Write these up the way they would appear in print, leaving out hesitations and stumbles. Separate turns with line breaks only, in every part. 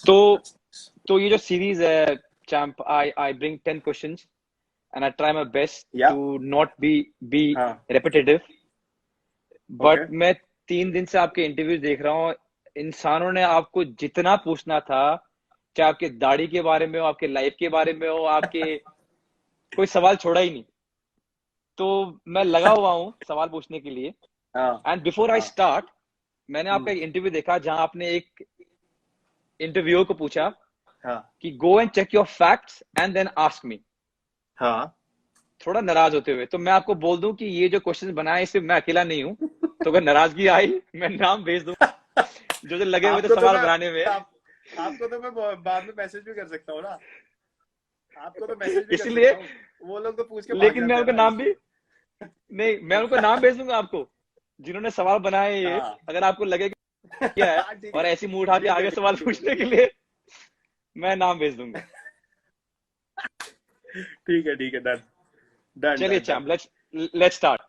तो तो ये जो सीरीज है champ, I bring 10 questions and I try my best
या
टू नॉट बी
हाँ
रेपिटेटिव।
ओके
बट मैं 3 दिन से आपके इंटरव्यूज देख रहा हूँ, इंसानों ने आपको जितना पूछना था, चाहे आपके दाढ़ी के बारे में हो, आपके लाइफ के बारे में हो, आपके कोई सवाल छोड़ा ही नहीं। तो मैं लगा हुआ हूँ सवाल पूछने के लिए।
हाँ
एंड बिफोर आई
हाँ
स्टार्ट, मैंने आपका
हम्म,
एक इंटरव्यू देखा जहां आपने एक इंटरव्यूअर को पूछा
हाँ
कि go and check your facts and then ask me,
हाँ
थोड़ा नाराज होते हुए। तो मैं आपको बोल दूं कि ये जो क्वेश्चन बनाए सिर्फ मैं अकेला नहीं हूं। तो अगर नाराजगी आई, मैं नाम भेज दूं जो जो लगे हुए थे
आपको तो
सवाल
मैं
बनाने में।
आपको तो मैं बाद में मैसेज भी कर सकता हूँ ना। आपको तो मैसेज भी कर
इसलिए,
सकता हूँ। वो लोग तो पूछ के भाग
लेकिन मैं
जाते हैं
उनका
ना
नाम भी
इसलिए।
नहीं, मैं उनको नाम भेज दूंगा आपको जिन्होंने सवाल बनाए ये।
हाँ
अगर आपको लगे कि क्या है
हाँ, ठीक है
और ऐसी मुंह उठा के
ठीक है
आगे
ठीक
सवाल
है ठीक है
पूछने के लिए, मैं नाम भेज दूंगा।
ठीक है ठीक है डन डन
चलिए
done done
charm, let's start.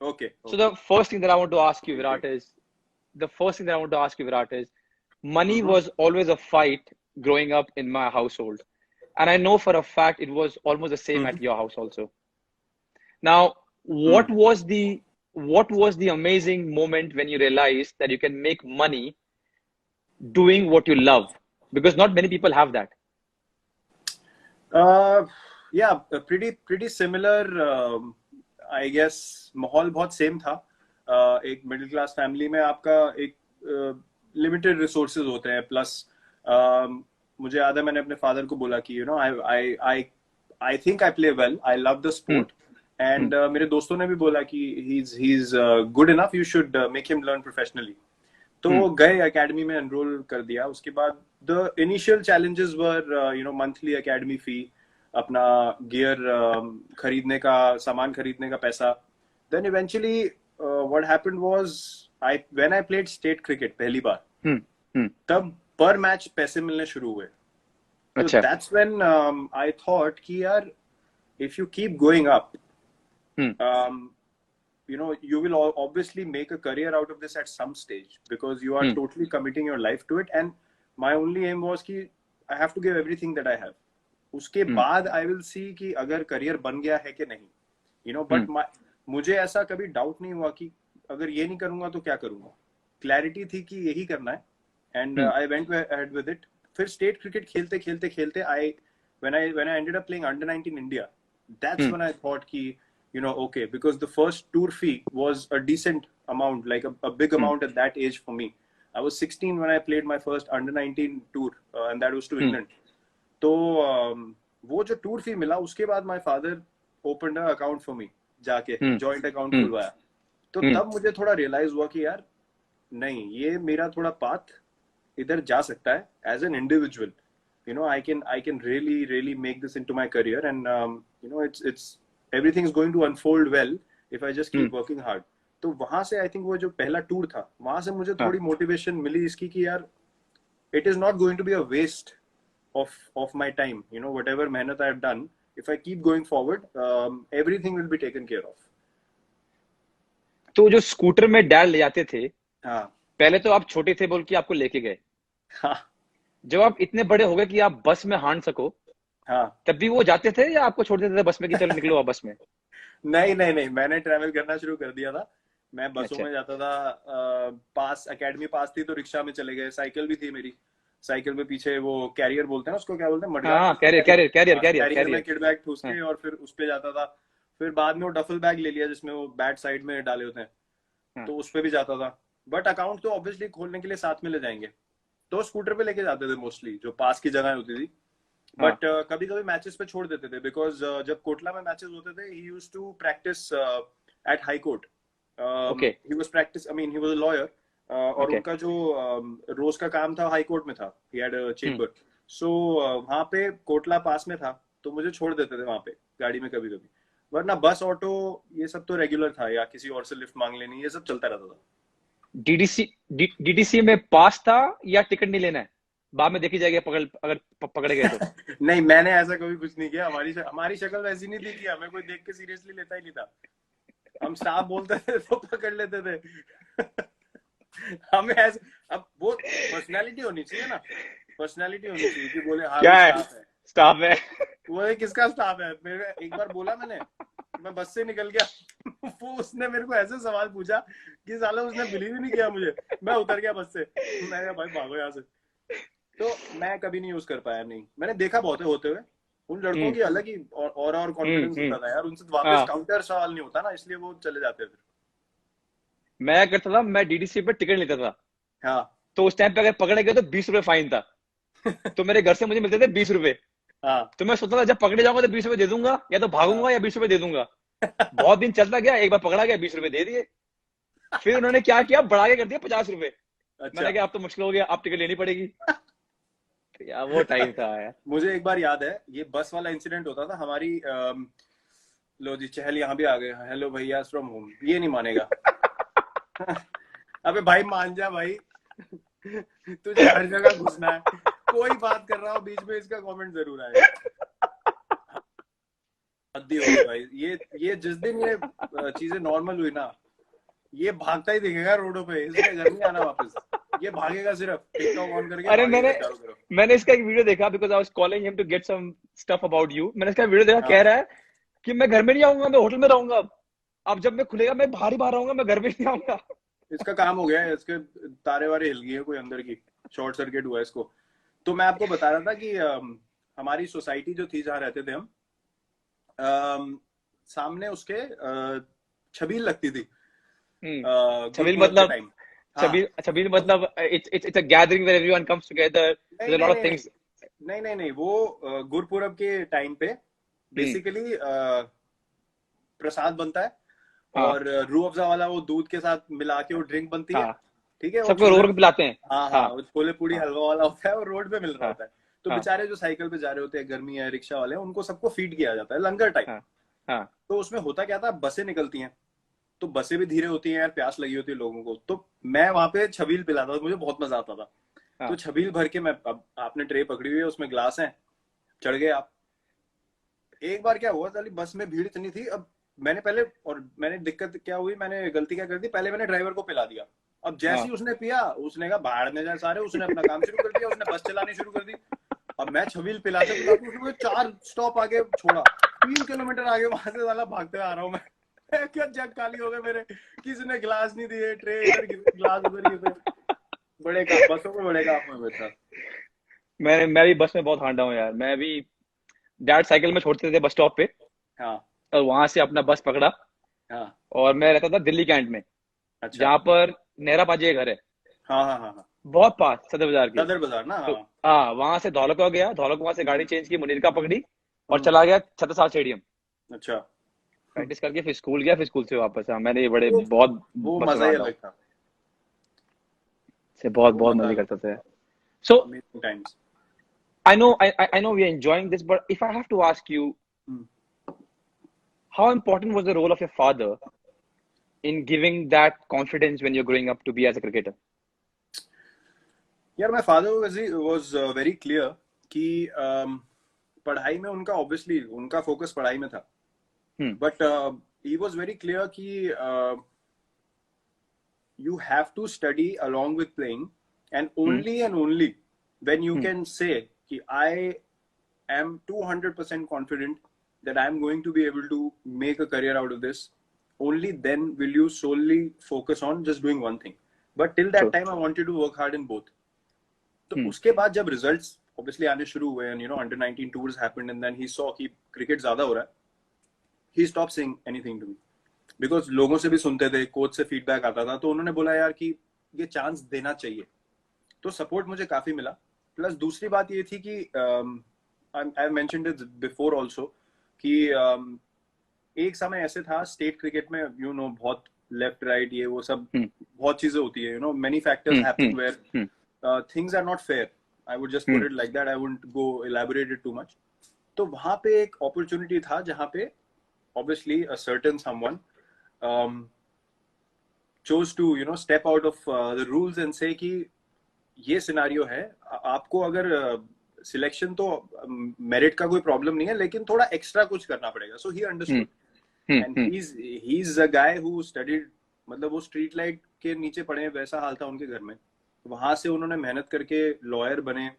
Okay
So the
okay
first thing that I want to ask you, Virat, is the first thing that I want to ask you, Virat, is money
hmm
was always a fight growing up in my household. And I know for a fact it was almost the same at
hmm
your house also. Now,
hmm
what was the amazing moment when you realized that you can make money doing what you love? Because not many people have that.
या pretty similar I guess. माहौल बहुत same था। एक middle class family में आपका एक limited resources होते हैं प्लस मुझे याद है मैंने अपने फादर को बोला कि I I I I think I play well, I love the
Hmm,
sport
hmm,
and मेरे दोस्तों ने भी बोला कि he is good enough, you should make him learn professionally. तो
hmm,
गए एकेडमी में एनरोल कर दिया। उसके बाद the initial challenges were monthly academy fee, अपना गियर खरीदने का, सामान खरीदने का पैसा। Then eventually what happened was, I when I played state cricket पहली बार,
hmm, hmm.
तब पर मैच पैसे मिलने शुरू हुए। तो
अच्छा.
दैट्स व्हेन आई थॉट कि यार if you keep going up,
Hmm,
you will obviously make a career out of this at some stage because you are
hmm,
totally committing your life to it. And my only aim was कि I have to give everything that I have. उसके
hmm,
बाद I will see कि अगर career बन गया है कि नहीं,
hmm,
but मुझे ऐसा कभी डाउट नहीं हुआ कि अगर ये नहीं करूंगा तो क्या करूंगा। क्लैरिटी थी कि यही करना है and
hmm,
I went ahead with it. फिर स्टेट क्रिकेट खेलते खेलते खेलते आई when I ended up playing under 19 India, that's
hmm,
when I thought कि okay, because the first tour fee was a decent amount, like a big
hmm,
amount at that age for me. I was 16 when I played my first under 19 tour, and that was to
hmm,
England. तो वो जो tour फी मिला उसके बाद my father opened a account for me, जाके
hmm,
joint account
hmm,
खुलवाया। तो
hmm.
तब मुझे थोड़ा रियलाइज हुआ कि यार नहीं, ये मेरा थोड़ा पाथ इधर जा सकता है as an individual. I can really make this into my career, and it's everything is going to unfold well if I just
Hmm.
keep working hard. तो वहां से आई थिंक वो जो पहला टूर था वहां से मुझे
हाँ.
थोड़ी मोटिवेशन मिली इसकी कि यार it is not going to be a waste of my time. Whatever mehnat I have done, if I keep going forward, everything will be taken care of.
तो जो स्कूटर में डैड ले जाते थे,
हाँ
पहले तो आप छोटे थे बोल के आपको लेके गए।
हाँ
जब आप इतने बड़े हो गए कि आप बस में हाँट सको,
हाँ।
तब भी वो जाते थे या आपको छोड़ देते थे बस में कि चलो निकलो आप बस में?
नहीं नहीं नहीं, मैंने ट्रैवल करना शुरू कर दिया था। मैं बसों
अच्छा.
में जाता था। पास एकेडमी पास थी तो रिक्शा में चले गए। साइकिल भी थी मेरी। साइकिल में पीछे वो कैरियर बोलते हैं ना, उसको क्या बोलते हैं,
हाँ
मडगार्ड
हाँ,
बोलते हैं,
कैरियर
कैरियर।
कैरियर कैरियर
हाँ,
कैरियर
कैरियर में
कैरियर.
किड बैग ठूस
हाँ
के और फिर उस पे जाता था। फिर बाद में वो डफल बैग ले लिया जिसमें वो बैट साइड में डाले होते हैं,
हाँ.
तो उस पे भी जाता था। बट अकाउंट तो ऑब्वियसली खोलने के लिए साथ में ले जाएंगे, तो स्कूटर पे लेके जाते थे मोस्टली जो पास की जगह होती थी।
हाँ.
बट कभी कभी मैचेस पे छोड़ देते थे बिकॉज जब कोटला में मैचेस होते थे he used to practice at high court.
Okay.
He was practice, I mean he was a lawyer, और
ओके.
उनका जो रोज का काम था हाई कोर्ट में था। He had a
hmm.
Chamber. सो वहां पे कोटला पास में था, तो मुझे छोड़ देते थे वहां पे गाड़ी में कभी कभी। वरना बस ऑटो ये सब तो रेगुलर था, या किसी और से लिफ्ट मांग लेनी, ये सब चलता रहता था।
डीडीसी डीडीसी में पास था या टिकट नहीं लेना है, बाद में देखी जाएगी पकड़, अगर पकड़े गए तो?
नहीं, मैंने ऐसा कभी कुछ नहीं किया। हमारी शक्ल वैसी नहीं थी कि हमें कोई देख के सीरियसली लेता ही नहीं था। हम स्टाफ बोलते थे तो पकड़ लेते थे। हमें ऐसे, अब वो पर्सनालिटी होनी चाहिए ना, पर्सनालिटी होनी चाहिए कि बोले हाँ
क्या
भी
है,
स्टाफ है।
स्टाफ है।
वो है किसका स्टाफ है, मेरे एक बार बोला मैंने, मैं बस से निकल गया वो उसने मेरे को ऐसे सवाल पूछा कि साला उसने बिलीव ही नहीं किया मुझे। मैं उतर गया बस से, मैं कहा भाई भागो यहाँ से। तो मैं कभी नहीं यूज कर पाया, नहीं, मैंने देखा बहुत है होते हुए। उन लड़कों
हम्म
की अलग ही और कॉन्फिडेंस
हम्म।
होता था यार, उनसे वापस
हाँ,
काउंटर सवाल नहीं होता ना, इसलिए वो चले जाते फिर।
मैं क्या करता था, मैं डीडीसी पे टिकट लेता था।
हाँ
तो उस टाइम पे अगर पकड़े गए तो 20 रुपए फाइन था। तो मेरे घर से मुझे मिलते थे 20 रुपए।
हाँ
तो मैं सोचता था जब पकड़े जाऊंगा तो 20 रुपए दे दूंगा, या तो
हाँ।
भागूंगा या 20 रुपए दे दूंगा। बहुत दिन चलता गया, एक बार पकड़ा गया, 20 रुपए दे दिए। फिर उन्होंने क्या किया, बढ़ा के कर दिया 50 रुपए।
अच्छा।
मैंने कहा अब तो मुश्किल हो गया, अब टिकट लेनी पड़ेगी। तो यार वो टाइम था यार।
मुझे एक बार याद है, ये बस वाला इंसिडेंट होता था हमारी लो जी चहल यहाँ भी आ गए, हेलो भैया फ्रॉम होम, ये नहीं मानेगा अबे भाई मान जा भाई तुझे हर जगह घुसना है, कोई बात कर रहा हो बीच में इसका कमेंट जरूर आएगा। हद्दी हो गई भाई, ये जिस दिन ये चीजें नॉर्मल हुई ना, ये भागता ही दिखेगा रोडों पे, इसने घर नहीं आना वापस। ये भागेगा, सिर्फ टिकटॉक ऑन करके
अरे
भागेगा
मैंने
चारों तरफ।
मैंने इसका एक वीडियो देखा, because I was calling him to get some stuff about you. मैंने इसका वीडियो देखा, कह
हाँ
रहा है कि मैं घर में नहीं आऊंगा, मैं होटल में रहूंगा अब जब मैं खुलेगा मैं बाहर ही बाहर रहूंगा, मैं घर में नहीं आऊंगा।
इसका काम हो गया है, इसके तारे वारे हिल गई है कोई अंदर की, शॉर्ट सर्किट हुआ है इसको। तो मैं आपको बता रहा था कि हमारी सोसाइटी जो थी जहाँ रहते थे हम, सामने उसके छबील लगती थी
छबील
गुरपुरब के
मतलब,
टाइम। हाँ
छबील मतलब it's a gathering where everyone comes together,
नहीं
देयर अ
नहीं
लॉट ऑफ
नहीं नहीं
थिंग्स।
नहीं नहीं नहीं, वो गुरपुरब के टाइम पे
हम्म।
बेसिकली प्रसाद बनता है,
हाँ
और रूह अफ़ज़ा वाला वो दूध के साथ मिला के वो ड्रिंक बनती है।
हाँ,
ठीक है, और
सबको रो
छोले,
रो के पिलाते हैं।
हाँ हाँ,
हाँ
वो छोले पूड़ी
हाँ
हलवा वाला होता है, और रोड पे मिल रहा
हाँ
होता है। तो
हाँ
बेचारे जो साइकिल पे जा रहे होते हैं, गर्मी है, रिक्शा वाले हैं, उनको सबको फीड किया जाता है लंगर टाइप।
हाँ हाँ
तो उसमें होता क्या था, बसें निकलती हैं, तो बसें भी धीरे होती हैं यार, प्यास लगी होती है लोगों को, तो मैं वहां पे छबील पिलाता था, मुझे बहुत मजा आता था। तो
हाँ
छबील भर के मैं, अब आपने ट्रे पकड़ी हुई है, उसमें ग्लास है, चढ़ गए आप। एक बार क्या हुआ, साली बस में भीड़ इतनी थी, अब मैंने पहले, और मैंने दिक्कत क्या हुई, मैंने गलती क्या कर दी, पहले मैंने ड्राइवर को पिला दिया। अब जैसे ही
हाँ।
उसने पिया, उसने कहा बाहर में जाए सारे, उसने अपना काम शुरू कर दिया, उसने बस चलानी शुरू कर दी। अब मैं छबील पिलाते पिलाते उसने मुझे 4 स्टॉप आगे छोड़ा, 3 किलोमीटर आगे, वहां से साला भागते आ रहा हूँ मैं क्या जग खाली हो गए मेरे, किसी ने गिलास नहीं दिए, ट्रे इधर गिरे, गिलास उधर गिरे। बड़े काम, बसों में बड़े काम हुए मेरे साथ।
मैं भी बस में बहुत हांडा हूँ यार। मैं भी डैड साइकिल में छोड़ते थे बस स्टॉप पे,
हाँ
और वहां से अपना बस पकड़ा।
हाँ।
और मैं रहता था दिल्ली कैंट में,
अच्छा।
जहाँ पर नेहरा पाजी का घर है,
हाँ हाँ हाँ हाँ।
बहुत पास सदर बाजार के।
सदर बाजार ना,
तो
हाँ।
हाँ, वहां से धौलका गया, धौलका वहां से गाड़ी
हम्म
चेंज की, मुनीरका पकड़ी और
हम्म।
चला गया छत्रसाल स्टेडियम।
अच्छा।
प्रैक्टिस करके फिर स्कूल गया, फिर स्कूल से वापस। हाँ, मैंने ये बड़े
वो
बहुत
वो
बस
मजा ही
चलाता हूँ,
अलग था।
से बहुत
वो
बहुत
मजा
मजे
अलग
करता
था।
था। So
amazing times.
I know we are enjoying this, but if I have to ask you, how important was the role of your father in giving that confidence when you're growing up to be as a cricketer?
यार my father was very clear कि पढ़ाई में उनका, obviously उनका focus पढ़ाई में था,
Hmm.
But he was very clear कि you have to study along with playing, and
Hmm.
only when you
Hmm.
can say कि I am 200% confident that I am going to be able to make a career out of this, only then will you solely focus on just doing one thing. But till that
True.
time I wanted to work hard in both. तो
Hmm.
उसके बाद जब results obviously आने शुरू हुए, and you know under 19 tours happened, and then he saw कि cricket ज्यादा हो रहा है, he stopped saying anything to me, because लोगों से भी सुनते थे, कोच से फीडबैक आता था, तो उन्होंने बोला यार कि ये चांस देना चाहिए। तो सपोर्ट मुझे काफी मिला। प्लस दूसरी बात ये थी कि I mentioned it before also कि एक समय ऐसे था स्टेट क्रिकेट में, यू नो, बहुत लेफ्ट राइट ये वो सब
Hmm.
बहुत चीजें होती है, you know, many factors
Hmm. Hmm.
Happen where things are not fair. I would just
Hmm.
Put it like that, I wouldn't go elaborate it too much. तो वहां पे एक अपॉर्चुनिटी था जहां पे obviously a certain someone um, chose to, you know, step out of the rules and say कि ये scenario है, आपको अगर सिलेक्शन तो मेरिट का कोई प्रॉब्लम नहीं है, लेकिन थोड़ा एक्स्ट्रा कुछ करना पड़ेगा। सो ही
Hmm.
Understood,
Hmm.
And
Hmm.
he's a guy who studied मतलब वो स्ट्रीट लाइट के नीचे पड़े हैं, वैसा हाल था उनके घर में। वहां से उन्होंने मेहनत करके लॉयर बने,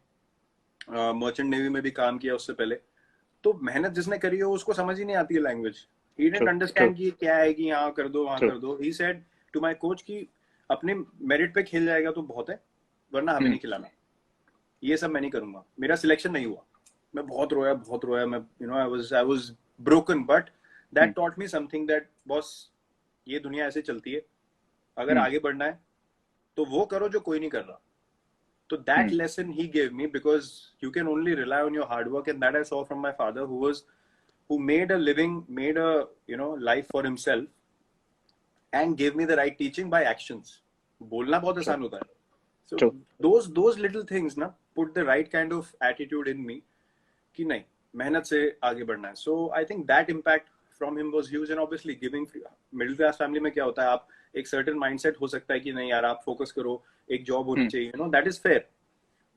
मर्चेंट नेवी में भी काम किया उससे पहले। तो मेहनत जिसने करी हो उसको समझ ही नहीं आती है language. He didn't
True, true,
understand कि क्या है कि यहाँ कर दो वहां
true.
कर दो। He said to my coach कि अपने मेरिट पे खेल जाएगा तो बहुत है, वरना हमें
Hmm,
नहीं खिलाना। ये सब मैं नहीं करूंगा। मेरा सिलेक्शन नहीं हुआ, मैं बहुत रोया बहुत रोया। मैं I was broken, but
hmm,
that taught me something that boss, ये दुनिया ऐसे चलती है, अगर
hmm,
आगे बढ़ना है तो वो करो जो कोई नहीं कर रहा। So that
hmm.
lesson he gave me, because you can only rely on your hard work, and that I saw from my father, who made a living, made a life for himself, and gave me the right teaching by actions. बोलना बहुत
True,
आसान होता है. So
true.
those little things ना put the right kind of attitude in me कि नहीं, मेहनत से आगे बढ़ना है. So I think that impact from him was huge, and obviously giving middle class family में क्या होता है, आप एक certain mindset हो सकता है कि नहीं यार आप focus करो, एक job होनी
Hmm,
चाहिए, that is fair.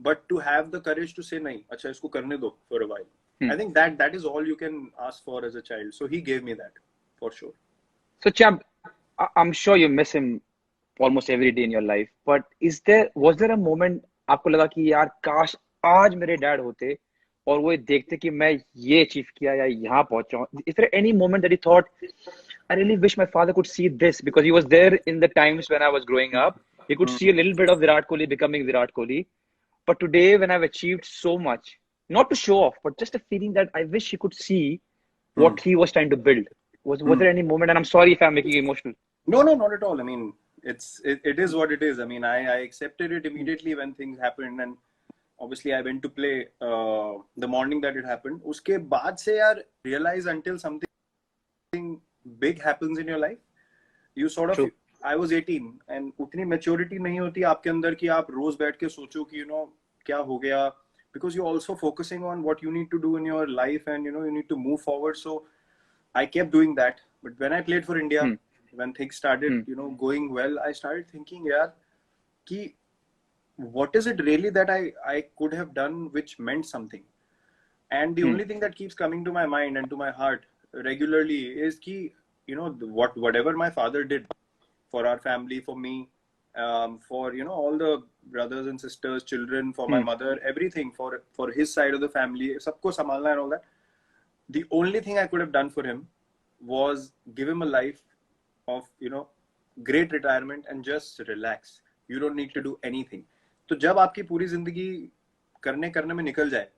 But to have the courage to say nahi, acha isko karne do for a while,
hmm.
I think that is all you can ask for as a child. So he gave me that for sure.
So, champ, I'm sure you miss him almost every day in your life. But was there a moment आपको लगा कि यार काश आज मेरे dad होते और वो देखते कि मैं ये अचीव किया या यहाँ पहुंचा हूँ? Is there any moment that you thought, I really wish my father could see this, because he was there in the times when I was growing up. He could see a little bit of Virat Kohli becoming Virat Kohli. But today, when I've achieved so much, not to show off, but just a feeling that I wish he could see
Hmm.
what he was trying to build. Was
Hmm.
there any moment? And I'm sorry if I'm making you emotional.
No, not at all. I mean, it is what it is. I mean, I accepted it immediately when things happened, and obviously I went to play the morning that it happened. उसके बाद से यार realize until something big happens in your life, you sort of,
True.
I was 18 and उतनी maturity नहीं होती आपके अंदर कि आप रोज बैठ के सोचो कि क्या हो गया, because you're also focusing on what you need to do in your life, and you need to move forward. So I kept doing that. But when I played for India,
Hmm.
when things started
Hmm.
going well, I started thinking यार कि what is it really that I could have done which meant something. And the
Hmm.
only thing that keeps coming to my mind and to my heart regularly is ki, whatever my father did for our family, for me, for all the brothers and sisters, children, for my
Hmm.
mother, everything, for his side of the family, sabko samalna and all that. The only thing I could have done for him was give him a life of great retirement and just relax. You don't need to do anything. तो जब आपकी पूरी जिंदगी करने में निकल जाए,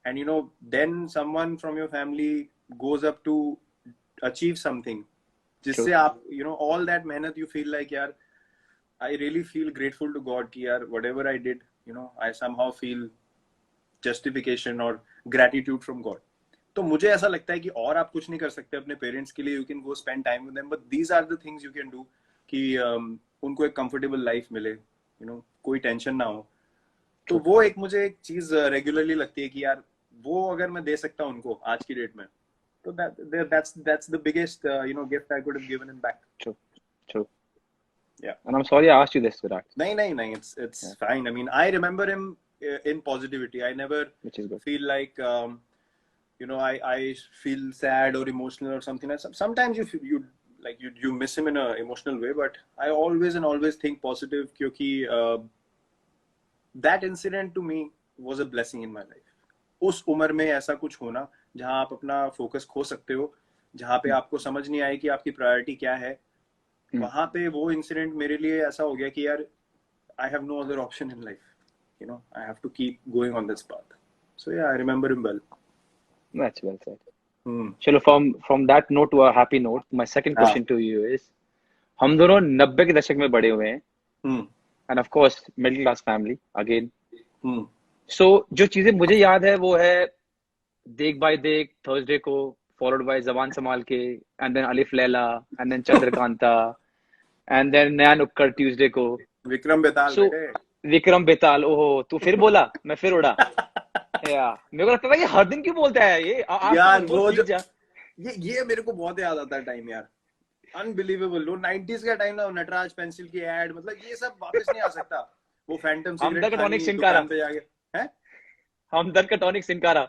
and then someone from your family goes up to achieve something,
True.
जिससे आप all that मेहनत, you feel like यार I really feel grateful to God कि यार whatever I did, I somehow feel justification or gratitude from God. तो मुझे ऐसा लगता है कि और आप कुछ नहीं कर सकते अपने पेरेंट्स के लिए. You can go spend time with them, but these are the things you can do कि उनको एक कंफर्टेबल लाइफ मिले, कोई टेंशन ना हो. तो
True.
वो एक मुझे एक चीज रेगुलरली लगती है कि यार वो अगर मैं दे सकता हूँ उनको आज की डेट में, तो that's the biggest gift I could have given him back.
True. True.
Yeah.
And I'm sorry I asked you this, Virat.
नहीं, it's
Yeah.
fine. I mean, I remember him in positivity. I never
Which is good.
feel like I feel sad or emotional or something. Sometimes you miss him in a emotional way, but I always think positive, क्योंकि that incident to me was a blessing in my life. उस उम्र में ऐसा कुछ होना जहां आप अपना फोकस खो सकते हो, जहां पे आपको समझ नहीं आए कि आपकी प्रायोरिटी क्या है, वहां पे वो इंसिडेंट मेरे लिए ऐसा हो गया कि यार I have no other option in life. I have to keep going on this path. So yeah, I remember him well.
That's well said.
Hmm.
चलो from that note to a happy note, my second
हाँ.
question to you is, हम दोनों 90 के दशक में बड़े हुए हैं,
Hmm.
and of course middle class family again.
Hmm.
So जो चीजें मुझे याद है वो है देख बाय देख थर्सडे को, followed by जबान संभाल के, and then अलिफ Laila, and then Chandrakanta, and then नया नुक्कड़ ट्यूसडे को.
विक्रम बेताल
So
बेटे.
विक्रम बेताल, ओहो तू फिर बोला, मैं फिर उड़ा. या मेरे को लगता था ये हर दिन क्यों बोलता है ये, आज तो
यार
कुछ बोल
वो
सीख
जो
जा.
ये मेरे को बहुत याद आता है टाइम यार. अनबिलीवेबल. वो 90s का टाइम ना, नटराज पेंसिल की एड, मतलब ये सब वापस नहीं आ सकता. वो फैंटम
हमदर्द
सिगरेट
का टॉनिक
खानी
सिनकारा,
दुकान पे जाके, हैं
हमदर्द का टॉनिक सिनकारा.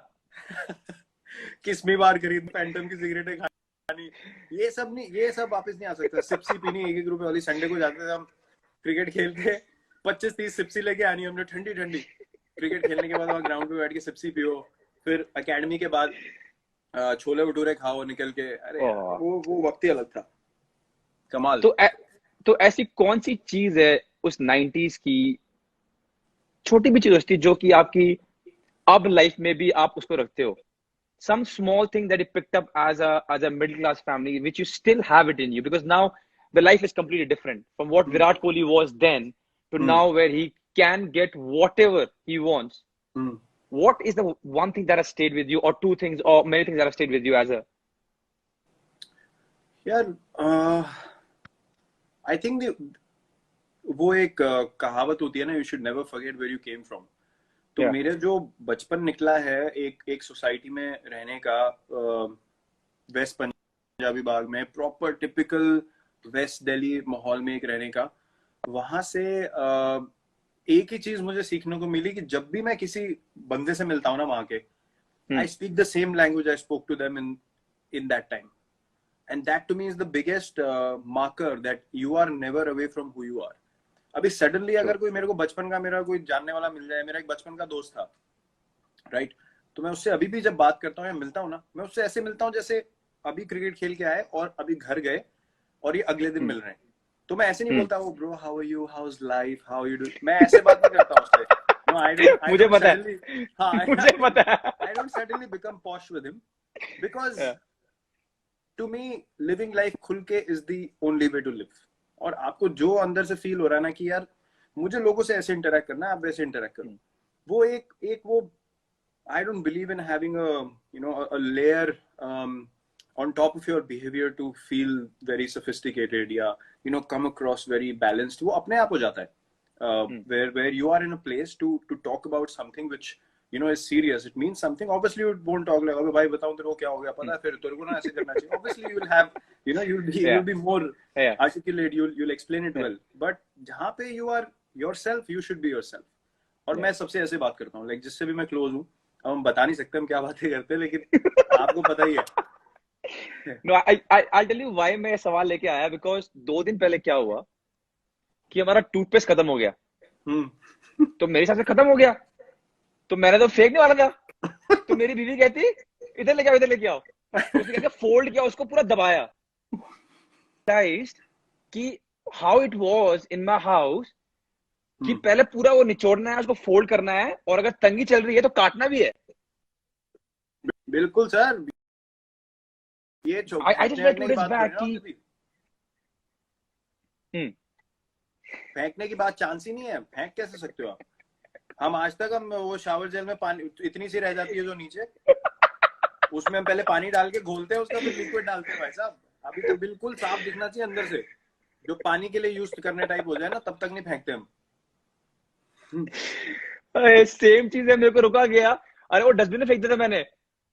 किस्मी बार खरीद फैंटम की सिगरेटें खानी नहीं, ये सब वापस नहीं आ सकता। सिप्सी पीनी 1-1 रुपए वाली, संडे को जाते थे हम क्रिकेट खेल के, 25-30 सिप्सी लेके आनी हमने ठंडी ठंडी। क्रिकेट खेलने के बाद वहाँ ग्राउंड पे बैठ के सिप्सी पियो, फिर एकेडमी के बाद छोले भटूरे खाओ निकल के। अरे यार, वो वक्त ही अलग था, कमाल।
तो ऐसी कौन सी चीज है उस 90s की, छोटी भी चीज होती जो कि आपकी अब लाइफ में भी आप उसको रखते हो? Some small thing that you picked up as a middle class family, which you still have it in you, because now the life is completely different from what Virat Kohli was then to now, where he can get whatever he wants. What is the one thing that has stayed with you, or two things, or many things that have stayed with you as a?
यार I think वो एक कहावत होती है ना, you should never forget where you came from. तो मेरे जो बचपन निकला है एक सोसाइटी में रहने का, वेस्ट पंजाबी बाग में, प्रॉपर टिपिकल वेस्ट दिल्ली माहौल में एक रहने का, वहां से एक ही चीज मुझे सीखने को मिली कि जब भी मैं किसी बंदे से मिलता हूँ ना वहां के, I speak the same language I spoke to them in that time, and that to me is the biggest marker that you are never away from who you are. अभी सडनली अगर कोई मेरे को बचपन का मेरा कोई जानने वाला मिल जाए, मेरा एक बचपन का दोस्त था, राइट, तो मैं उससे अभी भी जब बात करता हूँ या मिलता हूँ ना, मैं उससे ऐसे मिलता हूँ जैसे अभी क्रिकेट खेल के आए और अभी घर गए और ये अगले दिन मिल रहे हैं। तो मैं ऐसे नहीं बोलता वो bro how are you, how is life, how you do, मैं ऐसे बात नहीं करता उससे। नो,
मुझे पता है, हाँ, मुझे पता है।
I don't suddenly become posh with him because to me living life खुल के is the only way to live। और आपको जो अंदर से फील हो रहा है ना कि यार मुझे लोगों से ऐसे इंटरेक्ट करना है, आप वैसे इंटरेक्ट करो, वो एक वो I don't believe in having a layer on top of your behavior to feel very sophisticated या come across very balanced। वो अपने आप हो जाता है where you are in a place to talk about something which is serious, it means something। obviously you won't talk like अबे भाई बताओ तेरे को क्या हो गया, पता है फिर तेरे को ना ऐसे करना चाहिए। obviously you will have you'll be more articulate, you'll explain it well, but जहाँ पे you are yourself, you should be yourself। और मैं सबसे ऐसे बात करता हूँ, like जिससे भी मैं क्लोज हूँ, हम बता नहीं सकते हम क्या बातें करते हैं, लेकिन आपको पता ही है।
No, I'll tell you why मैं सवाल लेके आया, because 2 दिन पहले क्या हुआ कि हमारा टूथपेस्ट खत्म हो गया। तो मेरे हिसाब से खत्म हो गया, तो मैंने तो फेंकने वाला था। तो मेरी बीवी कहती इधर लेके आओ, इधर लेके आओ। उसने क्या फोल्ड किया, उसको पूरा दबाया। कि how it was in my house कि पहले पूरा वो निचोड़ना है, उसको फोल्ड करना है, और अगर तंगी चल रही है तो काटना भी है।
बिल्कुल सर, ये
I just read 2 days back कि
फेंकने की बात चांस ही नहीं है, फेंक कैसे सकते हो आप? हम आज तक हम वो शावर जेल में पानी इतनी सी रह जाती है जो नीचे, उसमें हम पहले पानी डाल के घोलते हैं, उसका फिर लिक्विड डालते हैं। भाई साहब अभी तो बिल्कुल साफ दिखना चाहिए अंदर से, जो पानी के लिए यूज करने टाइप हो जाए ना, तब तक नहीं फेंकते हम।
सेम चीज है, मेरे को रुका गया, अरे वो डस्टबिन में फेंक दिया था मैंने,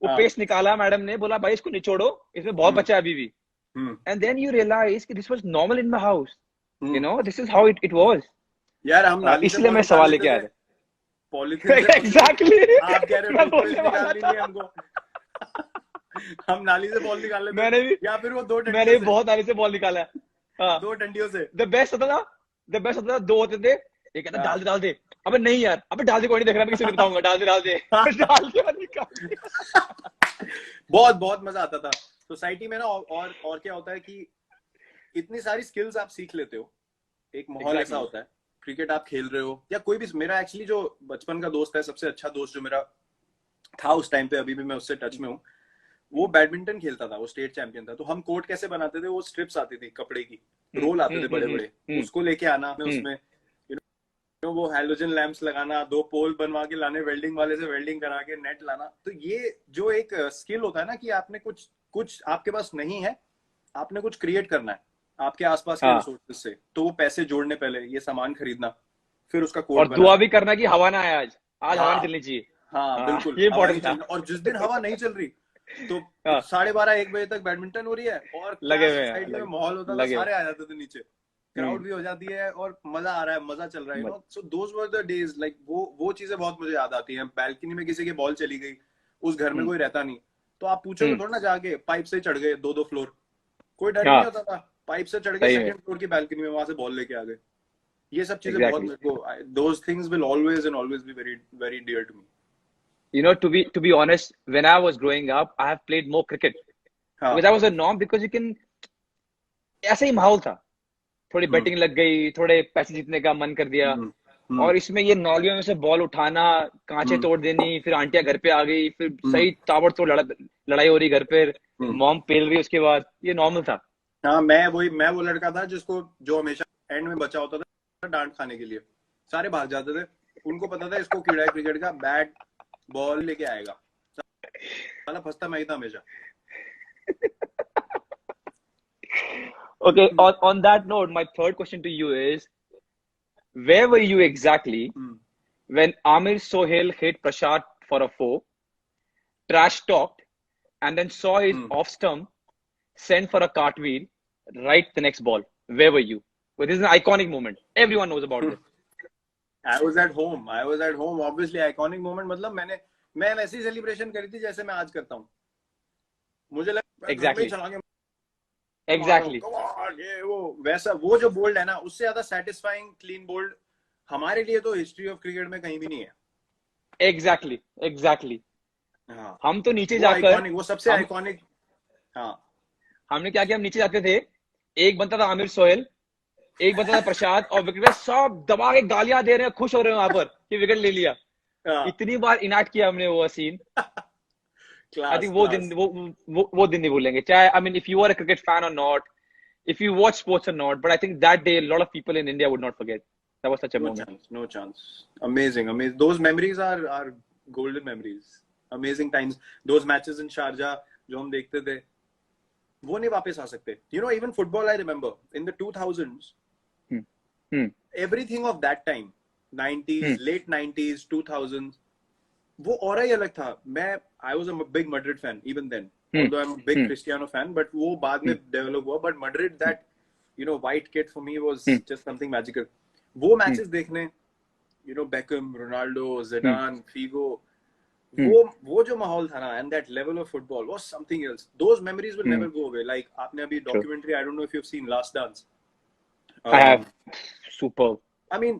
वो पेस्ट निकाला, मैडम ने बोला भाई इसको निचोड़ो, इसमें बहुत बचा है अभी भी। एंड देन यू रियलाइज कि this was normal in my house, this is how it was.
यार हम नाली
इसलिए मैं सवाल लेके आया था।
पॉलीथिन
एग्जैक्टली,
आप कह रहे हो निकालनी नहीं हमको। हम नाली से बॉल निकाल लेते,
मैंने भी,
या फिर वो 2 डंडियों
मैंने भी बहुत नाली से बॉल निकाला है।
2 डंडियों से।
द बेस्ट होता था 2 होते थे, एक कहता डाल दे, अबे नहीं यार, अबे डाल दे, कोई नहीं देख रहा, मैं किसी को बताऊंगा, डाल दे डाल के निकाल।
बहुत बहुत मजा आता था सोसाइटी में ना। और क्या होता है कि इतनी सारी स्किल्स आप सीख लेते हो, एक माहौल ऐसा होता है, क्रिकेट आप खेल रहे हो या कोई भी। मेरा एक्चुअली जो बचपन का दोस्त है, सबसे अच्छा दोस्त जो मेरा था उस टाइम पे, अभी भी मैं उससे टच में हूँ, वो बैडमिंटन खेलता था, वो स्टेट चैंपियन था। तो हम कोर्ट कैसे बनाते थे, वो स्ट्रिप्स आती थी कपड़े की, रोल आते थे बड़े बड़े, उसको लेके आना, उसमें वो हैलोजन लैंप्स लगाना, 2 पोल बनवा के लाने, वेल्डिंग वाले से वेल्डिंग करा के नेट लाना। तो ये जो एक स्किल होता है ना कि आपने कुछ आपके पास नहीं है, आपने कुछ क्रिएट करना है आपके आसपास के रिसोर्सेज से, तो वो पैसे जोड़ने पहले, ये सामान खरीदना, फिर उसका कोड
और दुआ भी करना कि हवा ना आए, आज हवा नहीं चलनी चाहिए।
हाँ बिल्कुल,
ये इम्पोर्टेंट था।
और जिस दिन हवा नहीं चल रही तो 12:30-1 बजे तक बैडमिंटन हो रही है, और
लगे
साइड में माहौल होता था, सारे आ जाते थे नीचे, क्राउड भी हो जाती है और मजा आ रहा है, मजा चल रहा है। सो दोस वर द डेज, लाइक वो चीजें बहुत मुझे याद आती हैं। बैल्कनी में किसी की बॉल चली गई, उस घर में कोई रहता नहीं, तो आप पूछोगे थोड़ा ना, जाके पाइप से चढ़ गए 2-2 फ्लोर, कोई डर ही
हाँ
नहीं होता था, पाइप से चढ़ के
सही में
सेकंड फ्लोर की बैल्कनी में वहां से बॉल लेके आ गए। ये सब चीजें बहुत
एग्जैक्टली।
मेरे को, those things will always and always be very very dear to me.
You know, to be honest, when I was growing up, I have played more cricket because
हाँ।
that was a norm. Because you can, ऐसा ही माहौल था, थोड़ी
हम्म
batting लग गई, थोड़े पैसे जीतने का मन कर दिया।
हम्म हम्म
और इसमें ये नौलियों में से बॉल उठाना, कांचे
हम्म
तोड़ देनी, फिर आंटियां घर पे आ गई, फिर
हम्म
सही ताबड़तोड़ लड़ाई हो रही घर पे,
हम्म।
मॉम पेल रही उसके बाद, ये नॉर्मल था।
हाँ, मैं वो लड़का था जिसको, जो हमेशा एंड में बचा होता था डांट खाने के लिए। सारे भाग जाते थे, उनको पता था इसको कीड़ा है क्रिकेट का, बैट बॉल लेके आएगा, साला फंसता मैं ही था हमेशा।
Okay, on that note, my third question to you is, where were you exactly
hmm
when Amir Sohail hit Prashad for a four, trash talked, and then saw his
hmm.
off stump send for a cartwheel right the next ball? Where were you? Well, this is an iconic moment. Everyone knows about this.
I was at home, I was at home, obviously iconic moment. मतलब मैं वैसी celebration करी थी जैसे मैं आज करता हूँ। मुझे लगा मैं घर में ही
Exactly.
चला के मार रहा हूँ,
Exactly.
कम ऑन, ये वो वैसा, वो जो बोल्ड है ना, उससे ज्यादा सेटिस्फाइंग क्लीन बोल्ड हमारे लिए तो हिस्ट्री ऑफ क्रिकेट में कहीं भी नहीं है।
Exactly. Exactly.
हाँ,
हम तो नीचे
वो
जाकर
आइकॉनिक, वो सबसे
हम
आइकॉनिक। हाँ
हमने क्या किया, हम नीचे जाते थे, एक बनता था आमिर सोहेल, एक बनता था प्रसाद, और विकेट पे सब दबा के गालियां दे रहे हैं, खुश हो रहे हैं वहां पर कि विकेट ले लिया।
हाँ।
इतनी बार इनाक्ट किया हमने वो सीन। आई
क्लास
थिंक वो दिन
क्लास।
वो दिन नहीं भूलेंगे, चाहे I mean if you are a cricket fan और not, if you watch sports or not, but I think that day a lot of people in India would not forget. That was such a
No
moment.
chance, no chance. Amazing, amazing. Those memories are golden memories. Amazing times. Those matches in Sharjah जो हम देखते थे, वो नहीं वापस आ सकते. You know, even football, I remember in the 2000s,
Hmm. Hmm.
everything of that time, 90s,
Hmm.
late 90s, 2000s, वो और ही अलग था. I was a big Madrid fan even then.
Hmm.
Although I'm a big
Hmm.
Cristiano fan, but वो बाद में
Hmm.
develop हुआ. But Madrid, that, you know, white kit for me was
Hmm.
just something magical. वो
Hmm.
matches देखने, you know, Beckham, Ronaldo,
Hmm.
Zidane, Figo,
Hmm.
वो जो माहौल था ना, and that level of football was something else. Those memories will
Hmm.
never go away. Like आपने अभी
True.
documentary, I don't know if you've seen Last Dance.
I have. Superb.
I mean,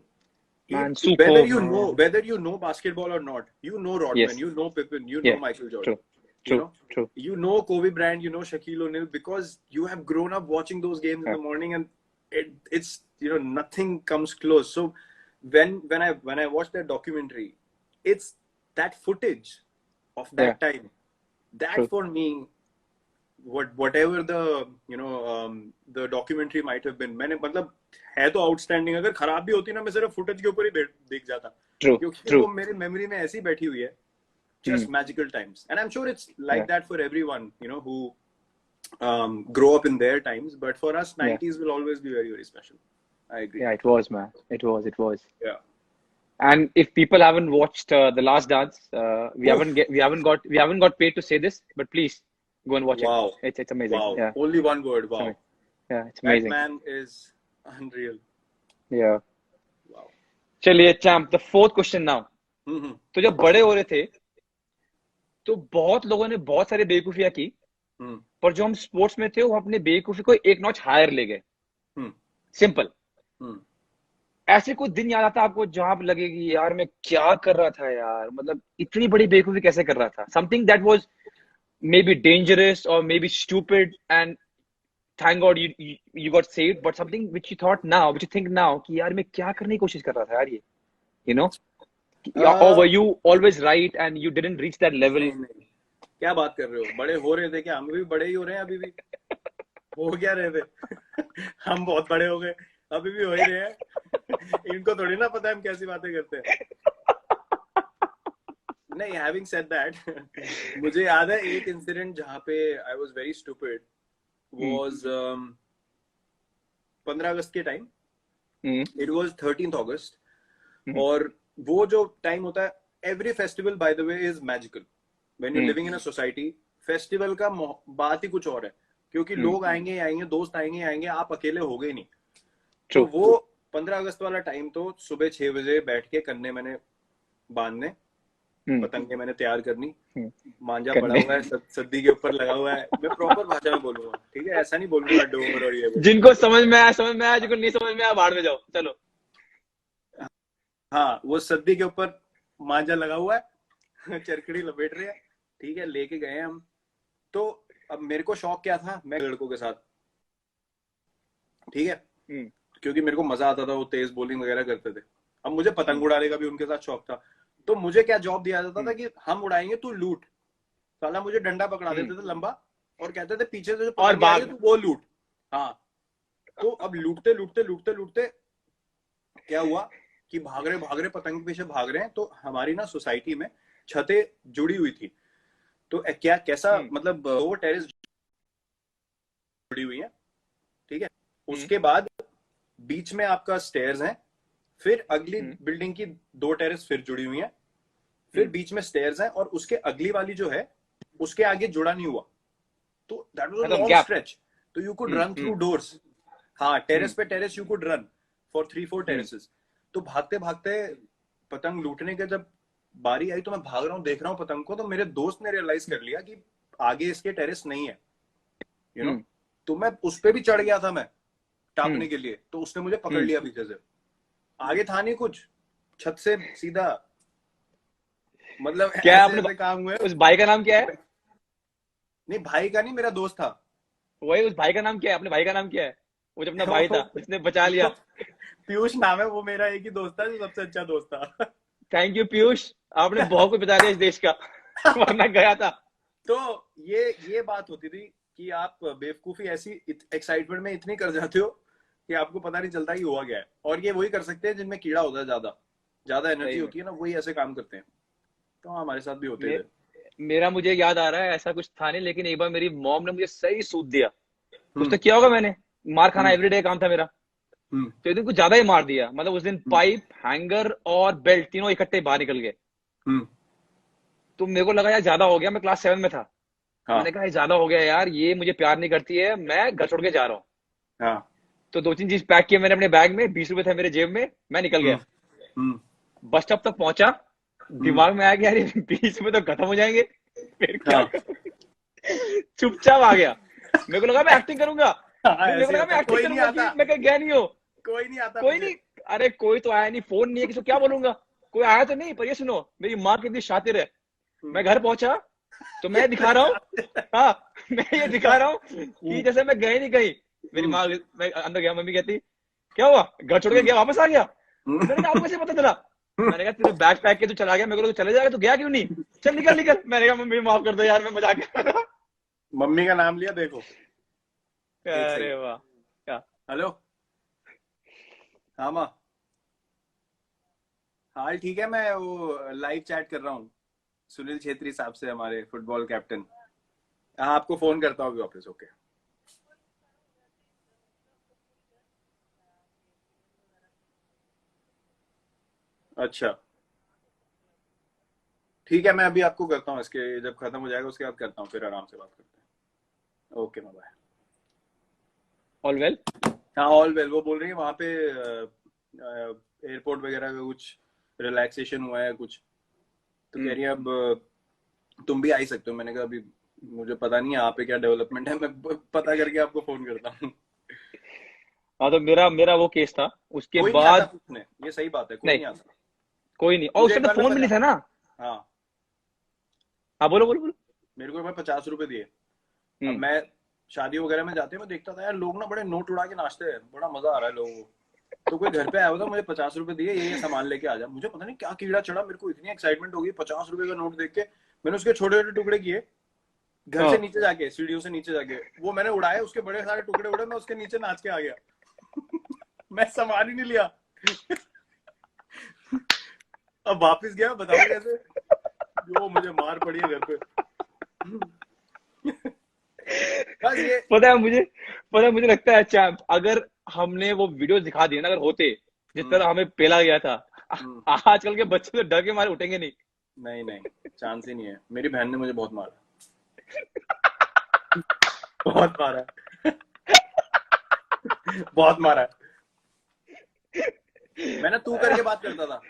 Man,
whether
superb, man.
you know basketball or not, you know Rodman,
Yes.
you know Pippen, you know
Yeah.
Michael Jordan,
True.
you
True.
know,
True.
you know Kobe Bryant, you know Shaquille O'Neal, because you have grown up watching those games in
Yeah.
the morning, and it's, you know, nothing comes close. So when I watched that documentary, it's that footage of
Yeah.
that time, that
True.
for me, whatever the, you know, the documentary might have been, मैंने मतलब है तो outstanding, अगर खराब भी होती ना, मैं सिर्फ फुटेज के ऊपर ही देख जाता,
True.
क्योंकि वो
True.
मेरे मेमोरी में ऐसी बैठी हुई है.
Hmm.
Just magical times, and I'm sure it's
Yeah.
like that for everyone, you know, who grow up in their times, but for us,
Yeah.
90s will always be very, very special. I agree.
Yeah. It was, man. It was. It was.
Yeah.
And if people haven't watched The Last Dance, we
Oof.
haven't got paid to say this, but please go and watch it.
Wow.
It's amazing.
Wow.
Yeah.
Only one word.
It's
Wow.
amazing. Yeah. It's
That
amazing.
man is unreal.
Yeah.
Wow.
चलिए champ, the fourth question now.
Mm-hmm.
तो जब बड़े हो रहे थे, तो बहुत लोगों ने बहुत सारी बेवकूफियां की,
Mm.
पर जो हम स्पोर्ट्स में थे वो अपने बेवकूफी को एक नॉच हायर ले गए.
Mm.
सिंपल.
Mm.
ऐसे कोई दिन याद आता आपको जहां आप लगेगी यार मैं क्या कर रहा था यार, मतलब इतनी बड़ी बेवकूफी कैसे कर रहा था? Something that was maybe dangerous or maybe stupid, and thank God you got saved, but something which you think now कि यार मैं क्या करने की कोशिश कर रहा था यार ये, you know, or were you always right and you didn't reach that level?
नहीं नहीं, क्या बात कर रहे हो? बड़े हो रहे थे क्या? हम भी बड़े ही हो रहे हैं अभी भी. हो क्या रहे थे? हम बहुत बड़े हो गए, अभी भी हो ही रहे हैं. इनको थोड़ी ना पता है हम कैसी बातें करते हैं. नहीं, हैविंग सेड दैट, मुझे याद है एक इंसिडेंट जहाँ पे I was very stupid. Was 15 अगस्त के टाइम. इट वाज 13th अगस्त. और वो जो टाइम होता है, every festival by the way is magical when you living in a society. Festival का बात ही कुछ और है, क्योंकि लोग आएंगे आएंगे, दोस्त आएंगे आएंगे, आप अकेले हो गए नहीं. तो वो 15 अगस्त वाला टाइम तो सुबह 6 बजे बैठ के कन्ने मैंने बांधने, पतंगे मैंने तैयार करनी, मांझा
करने।
पड़ा हुआ है, सद्दी के ऊपर लगा हुआ है, मैं प्रॉपर भाषा में बोलूंगा, ठीक है, ऐसा नहीं बोलूंगा डोर और ये वो।
जिनको समझ में आया समझ में आया, जिनको नहीं समझ में आया बाहर में जाओ, चलो।
हाँ, वो सद्दी के ऊपर मांझा लगा हुआ है, चरकड़ी लपेट रहे हैं, ठीक है, लेके गए हम। तो अब मेरे को शौक क्या था, मैं लड़कों के साथ, ठीक है, क्योंकि मेरे को मजा आता था, वो तेज बॉलिंग वगैरह करते थे। अब मुझे पतंग उड़ाने का भी उनके साथ शौक था, तो मुझे क्या जॉब दिया जाता था कि हम उड़ाएंगे, तू लूट। साला मुझे डंडा पकड़ा देते थे लंबा और कहते थे पीछे से जो
और
पतंग आ रही
भाग।
है तू वो लूट। हाँ, तो अब लूटते लूटते लूटते लूटते क्या हुआ कि भाग रहे पतंग के पीछे भाग रहे हैं, तो हमारी ना सोसाइटी में छतें जुड़ी हुई थी। तो क्या कैसा मतलब, दो टेरेस जुड़ी हुई है, ठीक है, उसके बाद बीच में आपका स्टेयर्स हैं, फिर अगली बिल्डिंग की दो टेरेस फिर जुड़ी हुई हैं, फिर बीच में स्टेयर्स हैं, और उसके अगली वाली जो है उसके आगे जुड़ा नहीं हुआ। तो दैट वाज अ
मतलब
लॉन्ग
गैप।
स्ट्रेच, तो you could run through doors. हाँ, टेरेस पे terrace you could run for 3-4 terraces. तो भागते भागते पतंग लूटने के जब बारी आई, तो मैं भाग रहा हूँ, देख रहा हूँ पतंग को, तो मेरे दोस्त ने रियलाइज कर लिया कि आगे इसके टेरेस नहीं है, यू नो। तो मैं उस पे भी चढ़ गया था, मैं टापने के लिए, तो उसने मुझे पकड़ लिया पीछे से। आगे था नहीं कुछ, छत से सीधा, मतलब
क्या है
ऐसे
अपने
ऐसे काम हुए।
उस भाई का नाम क्या है?
नहीं, भाई का नहीं, मेरा दोस्त था।
वही, उस भाई का नाम क्या है? अपने भाई का नाम क्या है? वो जो अपना भाई था जिसने बचा लिया।
पीयूष नाम है, वो मेरा एक ही दोस्त था जो सबसे अच्छा दोस्त था।
थैंक यू पीयूष, आपने बहुत कुछ बता दिया इस देश का। वरना गया था।
तो ये बात होती थी कि आप बेवकूफी ऐसी एक्साइटमेंट में इतनी कर जाते हो कि आपको पता नहीं चलता कि हुआ क्या है। और ये वही कर सकते हैं जिनमें कीड़ा होता है, ज्यादा ज्यादा एनर्जी
सही में।
होती है ना, वही ऐसे काम करते हैं। तो हमारे साथ भी होते थे।
मेरा मुझे याद आ रहा है, ऐसा कुछ था नहीं, लेकिन एक बार मेरी मॉम ने मुझे सही सूद दिया। कुछ
हम्म
तो किया होगा मैंने, मार खाना
हम्म
एवरीडे काम था मेरा।
हम्म
तो एक दिन कुछ ज्यादा ही मार दिया, मतलब उस दिन
हम्म
पाइप, हैंगर और बेल्ट तीनों इकट्ठे बाहर निकल गए।
हम्म,
तो मेरे को लगा यार ज्यादा हो गया, मैं क्लास 7 में था।
हाँ
मैंने कहा ये ज्यादा हो गया यार, ये मुझे प्यार नहीं करती है, मैं घर छोड़ के जा रहा हूँ।
हाँ,
तो दो तीन चीज पैक किए मैंने अपने बैग में, 20 रुपए थे मेरे जेब में, मैं निकल
हम्म
गया।
हम्म
बस स्टॉप तक पहुंचा,
हम्म,
दिमाग में आया कि यार ये 20 रुपए तो खत्म हो जाएंगे, फिर क्या
हाँ
करूं? चुपचाप आ गया। मेरे को लगा मैं एक्टिंग करूंगा।
हाँ,
मेरे को
ऐसे
लगा
होता
मैं
है,
एक्टिंग
कोई नहीं
करूंगा कि
आता,
मैं कहीं गया नहीं हूँ।
कोई नहीं आता
कोई
पीछे।
नहीं। अरे कोई तो आया नहीं, फोन नहीं है, किसी को क्या बोलूंगा? कोई आया तो नहीं, पर ये सुनो, मेरी माँ कितनी शातिर है। मैं घर पहुंचा तो मैं दिखा रहा हूँ, हाँ, मैं ये दिखा रहा हूँ कि जैसे मैं गए नहीं कहीं। मेरी माँ, मैं अंदर गया, मम्मी कहती क्या हुआ, घर छोड़ के गया, वापस आ गया? मैंने कहा आपको कैसे पता चला? मैंने कहा तूने बैग पैक के तू चला गया, मेरे को तो चले जाएगा, तू गया क्यों नहीं? चल निकल निकल। मैंने कहा मम्मी माफ कर दो यार, मैं मजाक कर रहा था।
मम्मी का नाम लिया, देखो। एक
अरे
सेकंड।
वाह। क्या?
हेलो। हाँ माँ। हाल ठीक है, मैं वो लाइव चैट कर रहा हूँ सुनील छेत्री साहब से, हमारे फुटबॉल कैप्टन। हाँ, आपको फोन करता हूँ वापस। ओके। अच्छा, ठीक है, मैं अभी आपको करता हूँ, इसके जब खत्म हो जाएगा उसके बाद करता हूँ, फिर आराम से बात करते हैं। Okay, bye.
All well.
हाँ, ऑल वेल। वो बोल रही है वहां पे एयरपोर्ट वगैरह का कुछ रिलैक्सेशन हुआ है कुछ, तो कह रही है अब तुम भी आ ही सकते हो। मैंने कहा अभी मुझे पता नहीं है यहाँ पे क्या डेवलपमेंट है, मैं पता करके आपको फोन करता हूँ।
हाँ तो मेरा मेरा वो केस था उसके
कोई नहीं आता
बाद।
पूछने, ये सही बात है, कोई
नहीं,
नहीं आता।
कोई नहीं, और उस
मुझे एक
टाइम तो
बार मैं
फोन भी नहीं था ना।
हाँ,
हाँ बोलो बोलो बोलो।
मेरे को एक बार 50 रुपए दिए। अब
हम्म।
मैं शादी वगैरह में जाते, मैं देखता था यार लोग ना बड़े नोट उड़ा के नाचते हैं, बड़ा मजा आ रहा है लोगों को। तो कोई घर पे आया होता, मुझे 50 रुपए दिए, ये सामान लेके आ जा। मुझे पता नहीं क्या कीड़ा चढ़ा, मेरे को इतनी एक्साइटमेंट हो गई 50 रुपए का नोट देख के। मैंने उसके छोटे छोटे टुकड़े किए, घर से
हाँ।
नीचे जाके, सीढ़ियों से नीचे जाके वो मैंने उड़ाए, उसके बड़े सारे टुकड़े उड़े, मैं उसके नीचे नाच के आ गया। मैं सामान ही नहीं लिया। अब वापस गया, बताओ कैसे, जो मुझे मार पड़ी है घर पे। बस ये।
पता है मुझे लगता है चैंप, अगर हमने वो वीडियो दिखा दिए ना, अगर होते जिस
हम्म,
तरह हमें पेला गया था,
हम्म,
आजकल के बच्चे तो डर के मारे उठेंगे नहीं।
नहीं नहीं, चांस ही नहीं है। मेरी बहन ने मुझे बहुत मारा, बहुत मारा, बहुत मारा है। मैं ना तू करके बात करता था,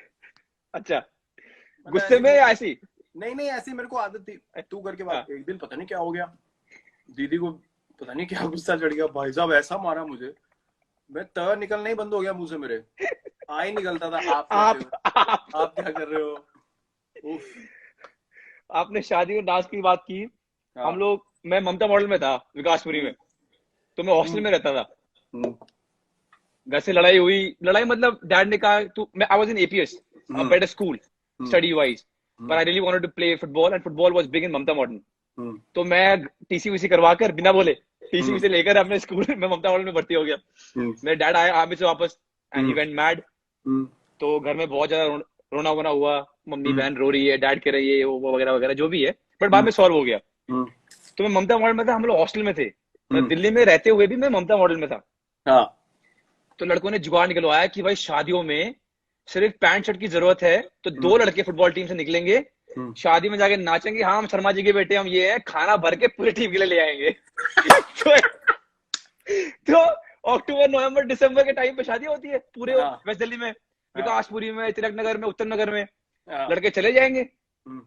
अच्छा,
मतलब
गुस्से
ऐसी
में
नहीं
या
कि
ऐसी?
नहीं ऐसी मेरे को आदत थी, तू करके
हाँ।
बात। एक दिन पता नहीं क्या हो गया, दीदी को पता नहीं क्या गुस्सा चढ़ गया, भाई साहब ऐसा मारा मुझे, मैं त निकलना ही बंद हो गया मुंह से, मेरे आ ही निकलता था आप कहते हुए, आप क्या कर रहे हो। उफ।
आपने शादी में डांस की बात की। हम
हाँ।
लोग, मैं ममता मॉडल में था विकासपुरी में, तो मैं हॉस्टल
हम्म,
में रहता था।
हम्म,
घर से लड़ाई हुई, लड़ाई मतलब डैड ने कहा तू, मैं I was in APS, a
hmm,
better school
hmm,
study wise, but
hmm,
I really wanted to play football and football was big in Mamta Modern.
Hmm,
तो मैं टीसी वीसी करवा कर बिना बोले, टीसी
हम्म,
वीसी लेकर अपने स्कूल में ममता model में भर्ती हो गया।
हम्म,
मेरे डैड आए आर्मी से वापस, and he
hmm,
went mad.
Hmm,
तो घर में बहुत ज्यादा रोना वोना हुआ, मम्मी
हम्म,
बहन रो रही है, डैड कह रही है, वो वगैरह वगैरह जो भी है, बट बाद
हम्म,
में सॉल्व हो गया।
हम्म,
तो मैं ममता मॉडल में था, हम लोग हॉस्टल में थे, मतलब
हम्म,
दिल्ली में रहते हुए भी मैं ममता मॉडल में था।
हाँ,
तो लड़कों ने जुगाड़ निकलवाया कि भाई शादियों में सिर्फ पैंट शर्ट की जरूरत है, तो
हम्म,
2 लड़के फुटबॉल टीम से निकलेंगे,
हम्म,
शादी में जाके नाचेंगे, हाँ हम शर्मा जी के बेटे, हम ये है, खाना भर के पूरी टीम के लिए ले आएंगे। तो, तो अक्टूबर नवंबर दिसंबर के टाइम पे शादी होती है पूरे
हाँ,
वेस्ट दिल्ली में,
हाँ,
विकासपुरी में, तिलक नगर में, उत्तम नगर में,
हाँ,
लड़के चले जाएंगे।
हम्म,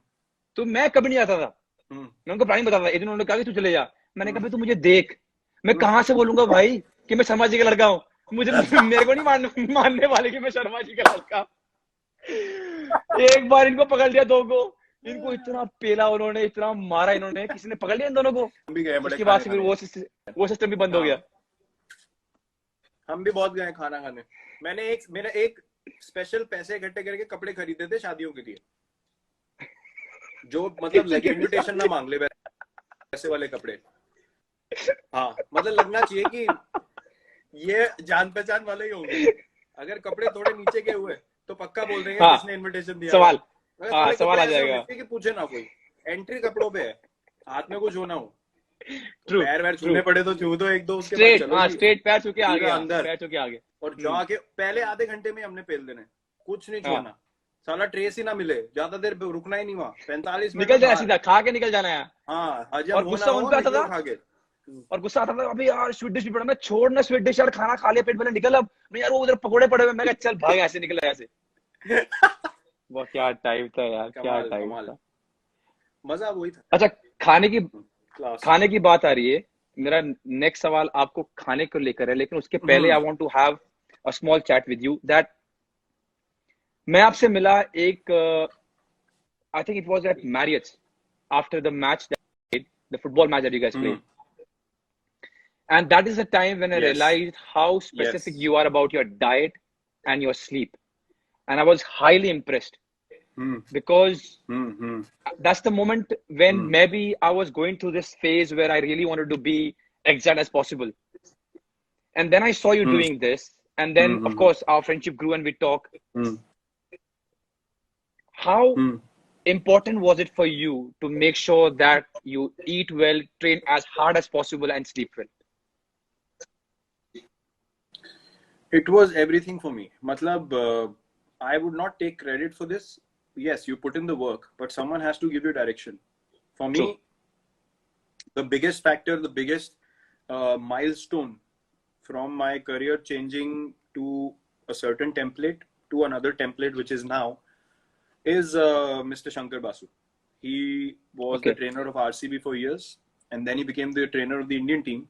तो मैं कभी नहीं आता था,
हम्म,
मैं उनको प्लानिंग बताता था। एक दिन उन्होंने कहा कि तू चले जा, मैंने कहा
हम्म,
भाई तू मुझे देख, मैं
हम्म,
कहाँ से बोलूंगा भाई कि मैं शर्मा जी का लड़का हूँ, मुझे मेरे को नहीं मानने वाले कि मैं शर्मा जी का लड़का। एक बार इनको पकड़ लिया, 2 को, इनको इतना पेला उन्होंने, इतना मारा इन्होंने, किसी ने पकड़ लिया इन दोनों को।
हम भी गए बड़े
उसके बाद
खाने
से फिर
खाने।
वो सिस्टम भी बंद हो गया।
हाँ, हम भी बहुत गए खाना खाने। मेरा एक स्पेशल पैसे इकट्ठे करके कपड़े खरीदे थे शादियों के लिए, जो मतलब
किसी
लगे,
के भी
इनविटेशन ना
साथ।
मांग ले, वैसे वाले कपड़े। हाँ, मतलब लगना चाहिए कि ये जान पहचान वाले ही होंगे। अगर कपड़े थोड़े नीचे के हुए तो पक्का बोल देंगे
हाँ,
किसने इनविटेशन दिया हुआ है।
सवाल,
अगर
हाँ
थोड़े
सवाल
कपड़े
आ
ऐसे होने
जाएगा।
चाहिए कि पूछे ना कोई, एंट्री कपड़ों पे है, हाथ में कुछ होना हो, तो
ट्रू,
पैर वैर
ट्रू।
छूने पड़े तो छू दो एक दो, उसके बाद
स्ट्रेट,
चलो
हाँ
जी
स्ट्रेट पैर छू के आ
सीधा
गया,
अंदर।
पैर छू के आ गया।
और जाके पहले आधे घंटे में हमने पेल देने, कुछ नहीं
हाँ,
छोड़ना, साला ट्रेस ही ना मिले, ज्यादा देर रुकना ही नहीं वहां, 45 मिनट
निकल
में
जाना
बाहर।
सीधा, खा के निकल जाना है।
हाँ, हजम
और
हो ना
गुस्सा
हो
उन पे आता
निकलो
था,
खा के।
और गुस्सा आता था, अभी यार स्वीट डिश भी पड़ा, मैं छोड़ ना स्वीट डिश यार, खाना खा लिया पेट भले, निकल अब नहीं यार, वो उधर पकोड़े पड़े हुए, मैं कहा चल भाग ऐसे, निकल ऐसे। वो क्या टाइम था यार, क्या
कमाल
टाइम
कमाल,
था।
मजा वही था।
अच्छा, खाने की
क्लास।
खाने की बात आ रही है, मेरा नेक्स्ट सवाल आपको खाने को लेकर है, लेकिन उसके पहले
hmm,
I want to have a small chat with you that, मैं आपसे मिला एक, I think it was at Marriott's after the match, the football match that you guys
hmm,
played, and that is the time when I
yes,
realized how
yes,
specific you are about your diet and your sleep, and I was highly impressed
hmm,
because
hmm,
that's the moment when
hmm,
maybe I was going through this phase where I really wanted to be exact as possible. And then I saw you
hmm,
doing this. And then, of
hmm,
course, our friendship grew and we talk.
Hmm,
How
hmm.
important was it for you to make sure that you eat well, train as hard as possible, and sleep well?
It was everything for me. Matlab, I would not take credit for this. Yes, you put in the work, but someone has to give you direction. For
True.
me, the biggest factor, the biggest milestone from my career changing to a certain template to another template, which is now, is Mr. Shankar Basu. He was the
Okay.
trainer of RCB for years, and then he became the trainer of the Indian team.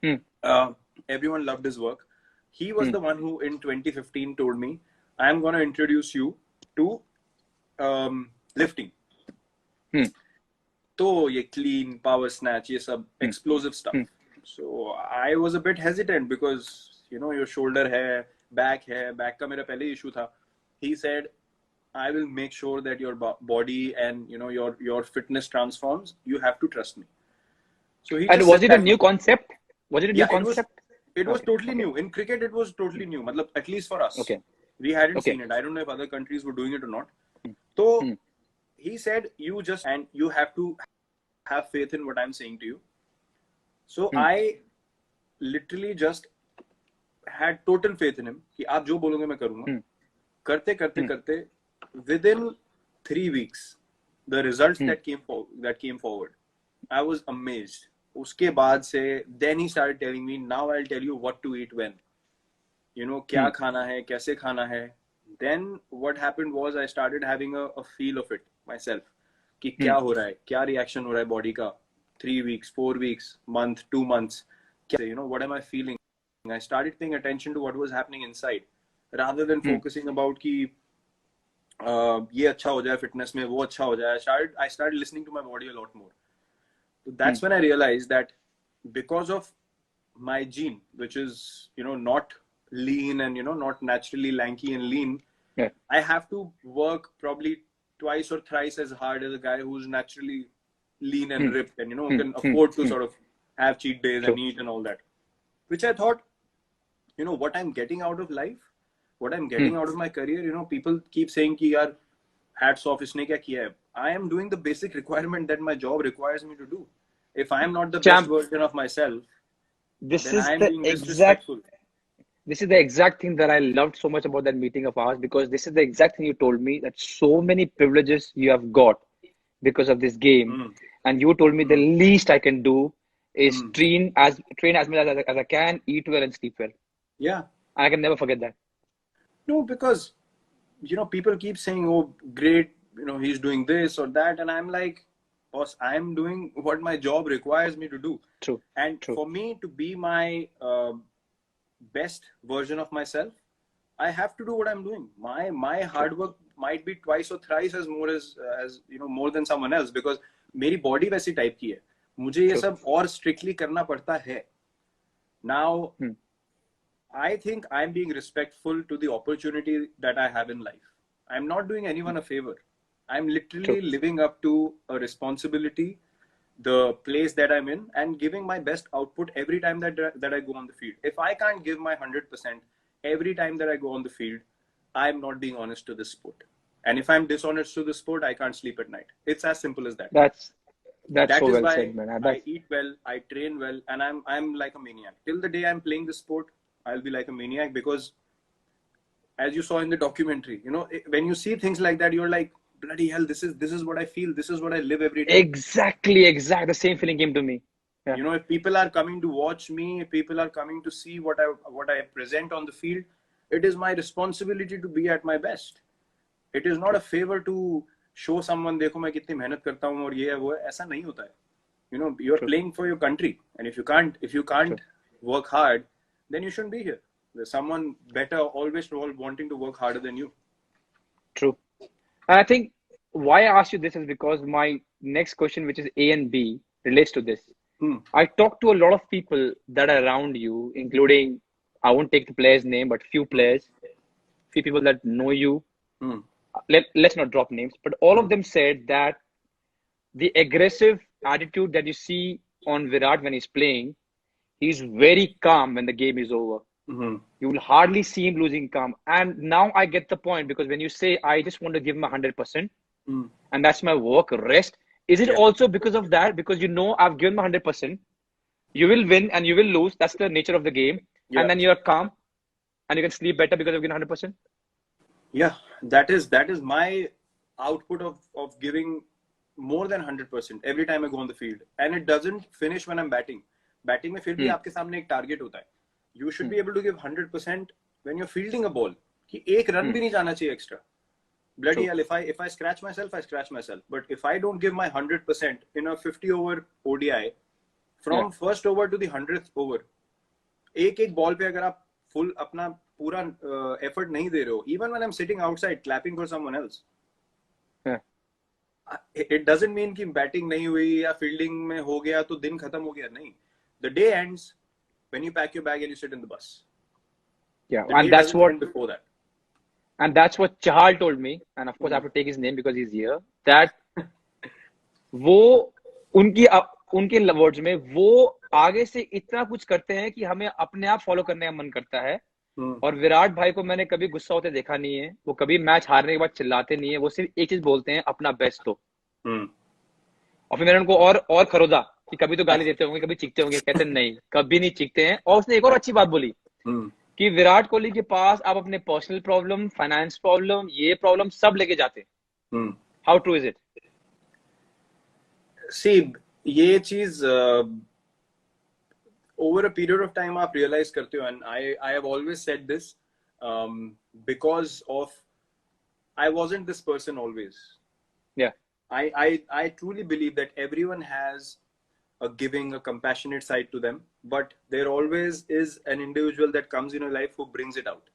Hmm.
Everyone loved his work. He was
Hmm.
the one who in 2015 told me, I am going to introduce you to lifting.
Hmm.
तो ये clean, power snatch, ये सब
Hmm.
explosive stuff.
Hmm.
So I was a bit hesitant because, you know, your shoulder है, back का मेरा पहले issue था. He said, I will make sure that your body and, you know, your fitness transforms. You have to trust me. So he
And
just
was
said
it a
that
new
one.
concept? Was it a new
Yeah,
concept?
it was
Okay.
totally
Okay.
new. In cricket, it was totally new. Matlab, at least for us.
Okay.
We hadn't
Okay.
seen it. I don't know if other countries were doing it or not.
Hmm.
So
Hmm.
he said, you just, and you have to have faith in what I'm saying to you. So
Hmm.
I literally just had total faith in him कि आप जो बोलोगे मैं करूँगा.
Hmm.
करते करते
Hmm.
करते, within 3 weeks, the results
Hmm.
that came forward, I was amazed. उसके बाद से, then he started telling me, now I'll tell you what to eat when. You know, क्या
Hmm.
खाना है, कैसे खाना है. Then what happened was I started having a feel of it myself. कि क्या हो रहा है, क्या रिएक्शन हो रहा है बॉडी का, 3 weeks, 4 weeks, month, 2 months, you know, what am I feeling? I started paying attention to what was happening inside rather than focusing about कि ये अच्छा हो जाए फिटनेस में, वो अच्छा हो जाए. I started listening to my body a lot more. So that's when I realized that because of my gene, which is, you know, not lean and, you know, not naturally lanky and lean,
Yeah.
I have to work probably twice or thrice as hard as a guy who's naturally lean and ripped and, you know, can afford to sort of have cheat days and eat and all that. Which I thought, you know, what I'm getting out of life, what I'm getting out of my career, you know, people keep saying ki yaar, hats off, isne kya kiya hai. I am doing the basic requirement that my job requires me to do. If I am not the best
Champ,
version of myself,
this
then
is
I am
the
being
exact
disrespectful.
this is the exact thing that I loved so much about that meeting of ours, because this is the exact thing you told me, that so many privileges you have got because of this game. And you told me the least I can do is train as much as I can, eat well and sleep well.
Yeah.
I can never forget that.
No, because, you know, people keep saying, oh, great, you know, he's doing this or that. And I'm like, boss, I'm doing what my job requires me to do.
True.
And
True.
for me to be my best version of myself, I have to do what I'm doing. My hard work might be twice or thrice as more as you know, more than someone else, because मेरी body वैसी type की है. मुझे ये सब और strictly करना पड़ता है. Now, I think I'm being respectful to the opportunity that I have in life. I'm not doing anyone a favor. I'm literally living up to a responsibility, the place that I'm in, and giving my best output every time that I go on the field. If I can't give my 100% every time that I go on the field, I'm not being honest to the sport. And if I'm dishonest to the sport, I can't sleep at night. It's as simple as that.
That's
That
so
is
well
why
said, man.
I eat well, I train well, and I'm like a maniac. Till the day I'm playing the sport, I'll be like a maniac, because as you saw in the documentary, you know, when you see things like that, you're like, bloody hell, this is what I feel, this is what I live every day.
Exactly. The same feeling came to me. Yeah.
You know, if people are coming to watch me, if people are coming to see what I present on the field, it is my responsibility to be at my best. It is not a favor to show someone, देखो मैं कितनी मेहनत करता हूँ और ये है वो है. ऐसा नहीं होता है. You know, you're playing for your country, and if you can't work hard, then you shouldn't be here. There's someone better always wanting to work harder than you.
True. And I think why I asked you this is because my next question, which is A and B, relates to this. I talk to a lot of people that are around you, including, I won't take the player's name, but few players, few people that know you. Let's not drop names, but all of them said that the aggressive attitude that you see on Virat when he's playing, he's very calm when the game is over. You will hardly see him losing calm. And now I get the point, because when you say, I just want to give him 100%, and that's my work, rest, is it also because of that? Because you know, I've given my 100%, you will win and you will lose. That's the nature of the game. And then you're calm and you can sleep better because you've given 100%.
Yeah, that is my output of giving more than 100% every time I go on the field. And it doesn't finish when I'm batting. Batting में फिर भी आपके सामने एक target होता है. You should be able to give 100% when you're fielding a ball. कि एक run भी नहीं जाना चाहिए extra. Bloody hell, if I scratch myself, I scratch myself. But if I don't give my 100% in a 50-over ODI, from first over to the 100th over, एक ball पे अगर आप full अपना पूरा effort नहीं दे रहे हो, even when I'm sitting outside clapping for someone else, it doesn't mean कि batting नहीं हुई या fielding में हो गया तो दिन खत्म हो गया. नहीं. The day ends when you pack your bag and you sit in the bus.
Yeah,
the
and that's what
before that.
And that's what Chahal told me, and of course I have to take his name because he's here. That वो उनके words में वो आगे से इतना कुछ करते हैं कि हमें अपने आप फॉलो करने का मन करता है. और विराट भाई को मैंने कभी गुस्सा होते देखा नहीं है. वो कभी मैच हारने के बाद चिल्लाते नहीं है. वो सिर्फ एक चीज बोलते हैं, अपना बेस्ट दो. और फिर मैंने उनको और खरोदा कि कभी तो गाली देते होंगे, कभी चीखते होंगे. कहते नहीं, कभी नहीं चीखते हैं. और उसने एक और अच्छी बात बोली कि विराट कोहली के पास आप अपने पर्सनल प्रॉब्लम, फाइनेंस प्रॉब्लम, ये प्रॉब्लम सब लेके जाते हैं. How true is it?
See, ये चीज over a period of time आप realize करते हो, and I have always said this because of I wasn't this person always.
Yeah.
I truly believe that everyone has a giving, a compassionate side to them, but there always is an individual that comes in your life who brings it out.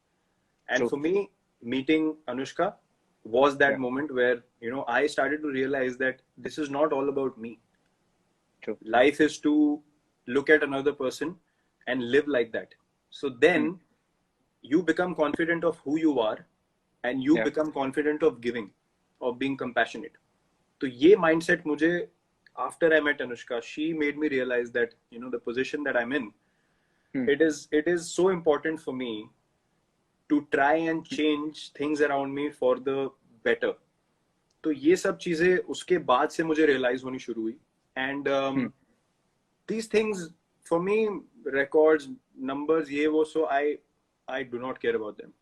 And
True.
for me, meeting Anushka was that
Yeah.
moment where, I started to realize that this is not all about me.
True.
Life is to look at another person and live like that. So then you become confident of who you are, and you
Yeah.
become confident of giving, of being compassionate. So ये mindset मुझे, after I met Anushka, she made me realize that, the position that I'm in, it is so important for me to try and change things around me for the better. तो ये सब चीजें उसके बाद से मुझे realize होनी शुरू हुई. And these things for me, records, numbers, ये वो, so I do not care about them.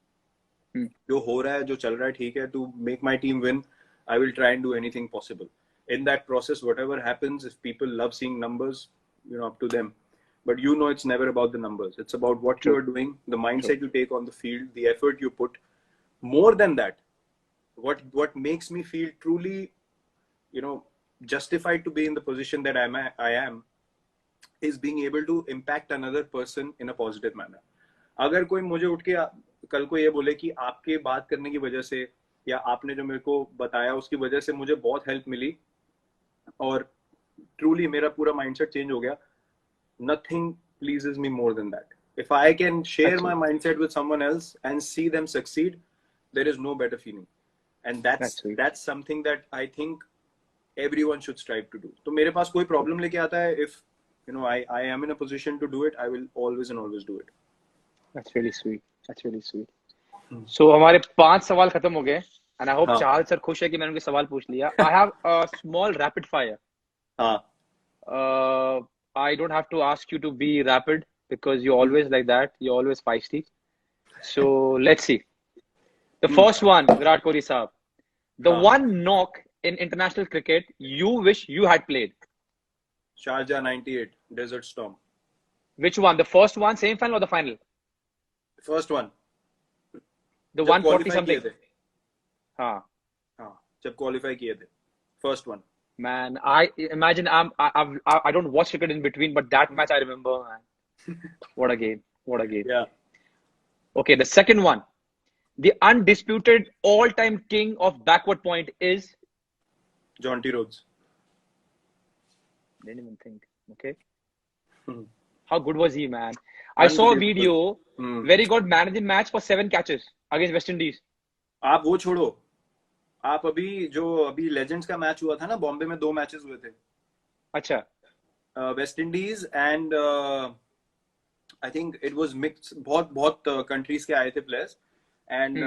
जो हो रहा है, जो चल रहा है, ठीक है. To make my team win, I will try and do anything possible. In that process, whatever happens, if people love seeing numbers, up to them. But it's never about the numbers. It's about what you are doing, the mindset you take on the field, the effort you put. More than that, what makes me feel truly, justified to be in the position that I am, is being able to impact another person in a positive manner. अगर कोई मुझे उठ के कल को ये बोले कि आपके बात करने की वजह से, या आपने जो मेरे को बताया उसकी वजह से मुझे बहुत हेल्प मिली और ट्रूली मेरा पूरा माइंडसेट चेंज हो गया, nothing pleases me more than that. If I can share my mindset with someone else and see them succeed, there is no better feeling. And that's something that I think everyone should strive to do. तो मेरे पास कोई problem लेके आता है, if I am in a position to do it, I will always and always do it.
That's really sweet. That's really sweet. So हमारे 5 सवाल खत्म हो गए, and I hope Chahal sir खुश है कि मैंने उनके सवाल पूछ लिया. I have a small rapid fire. I don't have to ask you to be rapid because you're always like that. You're always feisty. So let's see. The first one, Virat Kohli saab. The one knock in international cricket you wish you had played.
Sharjah 98, Desert Storm.
Which one? The first one, semi-final or the final?
First one.
The 140 something. हाँ.
जब qualify किए थे. First one.
Man, I imagine I don't watch cricket in between, but that match I remember, man. What a game. What a game.
Yeah.
Okay, the second one. The undisputed all-time king of backward point is?
John T. Rhodes.
Didn't even think. Okay. How good was he, man? I saw a video where he got man of the match for 7 catches against West Indies.
आप वो छोड़ो. आप अभी legends का match हुआ था ना, बॉम्बे में 2 मैचेस हुए थे.
अच्छा.
West Indies and I think it was mix. बहुत कंट्रीज के आए थे players, and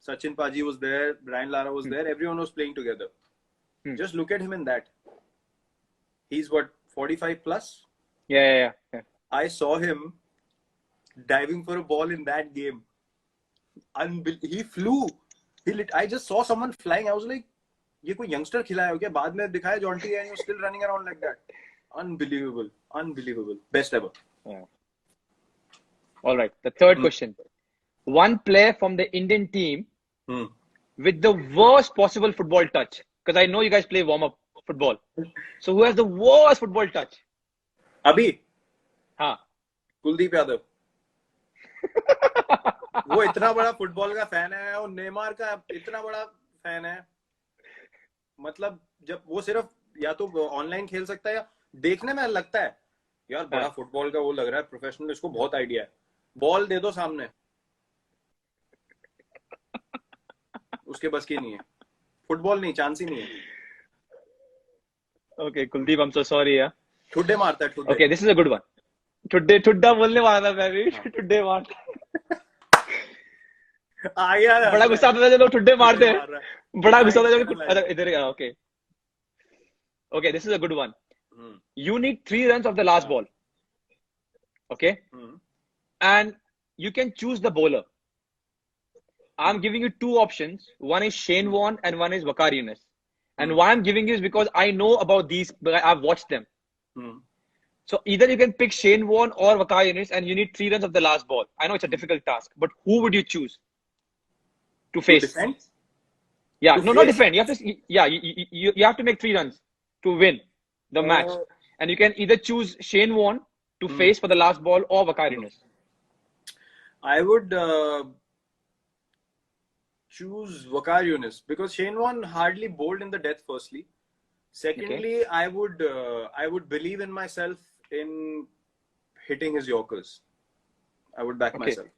Sachin paaji was there, Brian Lara was there, everyone was playing together. Just look at him in that. He is what 45 plus.
Yeah.
I saw him diving for a ball in that game. He flew. I just saw someone flying. I was like, ये कोई youngster खिलाया हो क्या? बाद में दिखाया John T and you're still running around like that. Unbelievable. Best ever.
Yeah. All right. The third question. One player from the Indian team with the worst possible football touch. Because I know you guys play warm-up football. So who has the worst football touch?
अभी?
हाँ.
कुलदीप यादव. वो इतना बड़ा football का fan है और Neymar का इतना बड़ा फैन है. मतलब जब वो सिर्फ या तो ऑनलाइन खेल सकता है या देखने में लगता है यार बड़ा फुटबॉल का वो लग रहा है प्रोफेशनल, इसको बहुत आइडिया है. बॉल दे दो सामने, उसके बस की नहीं है. फुटबॉल नहीं, चांस ही नहीं है.
Okay, Kuldeep, I'm so sorry. Yeah.
ठुड्डे मारता है, ठुड्डे.
Okay, this is a good one. ठुड्डा बोलने वाला मैं भी. ठुड्डे मारता.
आ गया.
बड़ा गुस्सा आता था जब लोग ठुड्डे मारते हैं. बड़ा गुस्सा आता था जब इधर गया. Okay, this is a good one. You need 3 runs of the last ball. Okay? And you can choose the bowler. I'm giving you 2 options. One is Shane Warne and one is Waqar Younis. And why I'm giving you is because I know about these, I've watched them. So either you can pick Shane Warne or Waqar Younis and you need 3 runs of the last ball. I know it's a difficult task, but who would you choose to face?
To defend?
Yeah,
To
no, not
face,
defend. You have to, yeah, you have to make 3 runs to win the match,
uh,
and you can either choose Shane Warne to
hmm,
face for the last ball or
hmm.
Vakarinas.
I would choose Wakar Yunis because Shane Warne hardly bowled in the death. Firstly,
Okay,
secondly, I would believe in myself in hitting his Yorkers. I would back
okay.
myself.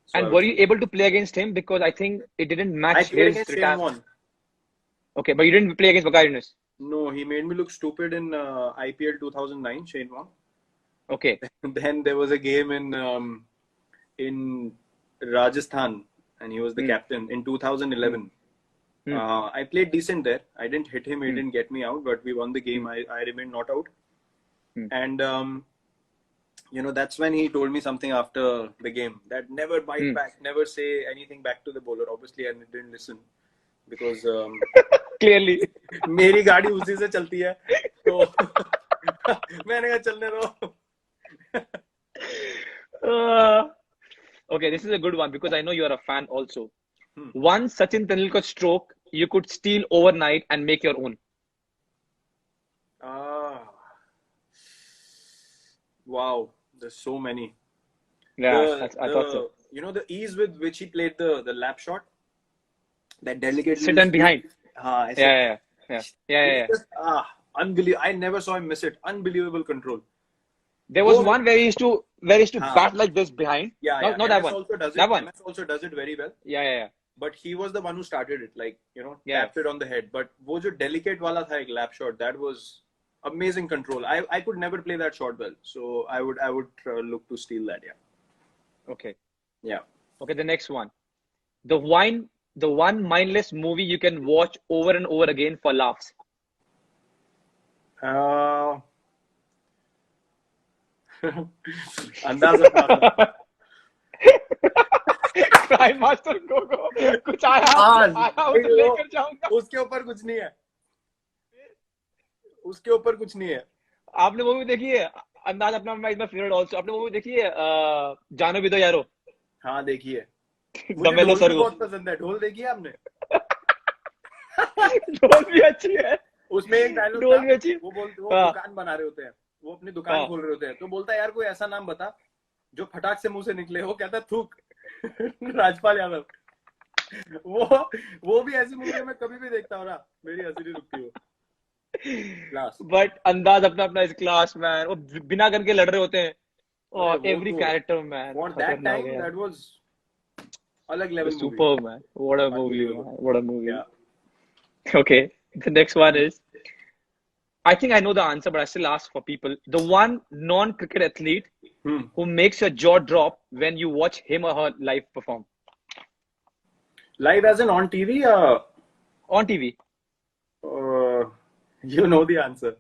So I
And
would
were you
choose.
able to play against him? Because I think it didn't
I
match
played
his
against Shane
retirement.
Warne.
Okay, but you didn't play against Vakarinas.
No, he made me look stupid in IPL 2009, Shane Warne.
Okay.
Then there was a game in Rajasthan, and he was the
Hmm.
captain in
Hmm.
2011.
Hmm.
I played decent there. I didn't hit him. He
Hmm.
didn't get me out, but we won the game.
Hmm.
I remained not out.
Hmm.
And that's when he told me something after the game that never bite
Hmm.
back, never say anything back to the bowler. Obviously, I didn't listen because
Clearly.
मेरी गाड़ी उसी से चलती है तो मैंने कहा चलने दो.
Uh, okay, this is a good one because I know you are a fan also.
Hmm.
One Sachin Tendulkar stroke you could steal overnight and make your own.
Ah, wow, there's so many.
Yeah,
The
I thought so.
the ease with which he played the lap shot, that delicate
Sit
little
and
speed.
behind.
ऐसे
Yeah, yeah.
it was
Yeah.
just unbelievable. I never saw him miss it. Unbelievable control.
There was
वो
one where he used to
हाँ,
bat like this behind.
yeah,
Not that
MS
one.
also does it.
That one.
MS also does it very well.
Yeah.
But he was the one who started it, like
Yeah.
tapped it on the head. But वो जो delicate वाला था एक lap shot, that was amazing control. I could never play that shot well, so I would look to steal that. Yeah,
Okay.
yeah.
Okay, the next one. The one mindless movie you can watch over and over again for laughs.
अंदाज अपना
crime master Gogo कुछ आया हो तो लेकर जाऊंगा.
उसके ऊपर कुछ नहीं है. उसके ऊपर कुछ नहीं है.
आपने मूवी देखी है अंदाज अपना माय फेवरेट आल्सो. आपने मूवी देखी है जानो भी दो यारो.
हाँ देखिए. मुझे
दमेलो
ढोल
सर
भी
को
बहुत पसंद है. ढोल देखी है आपने?
ढोल भी अच्छी है.
उसमें एक डायलॉग
ढोल
था,
भी अच्छी.
वो
हाँ.
दुकान बना रहे होते हैं, वो अपनी दुकान
हाँ.
खोल रहे होते हैं, तो बोलता है यार कोई ऐसा नाम बता जो फटाक से मुंह से निकले. वो कहता है थूक. राजपाल यादव. वो भी ऐसी मूवी में कभी भी देखता हूँ ना, मेरी हंसी नहीं रुकती. वो क्लास.
बट अंदाज अपना इस क्लास मैन. वो बिना गन के लड़ रहे होते हैं. और
वो
एवरी
तो
कैरेक्टर मैन
for that
खतरनाक
time
है यार.
that was अलग level movie.
Superb man. What a movie,
Unbelievable.
man. What a movie.
Yeah.
Okay. The next one is, I think I know the answer, but I still ask for people. The one non-cricket athlete who makes your jaw drop when you watch him or her live perform.
Live as in on TV?
On TV.
You know the answer.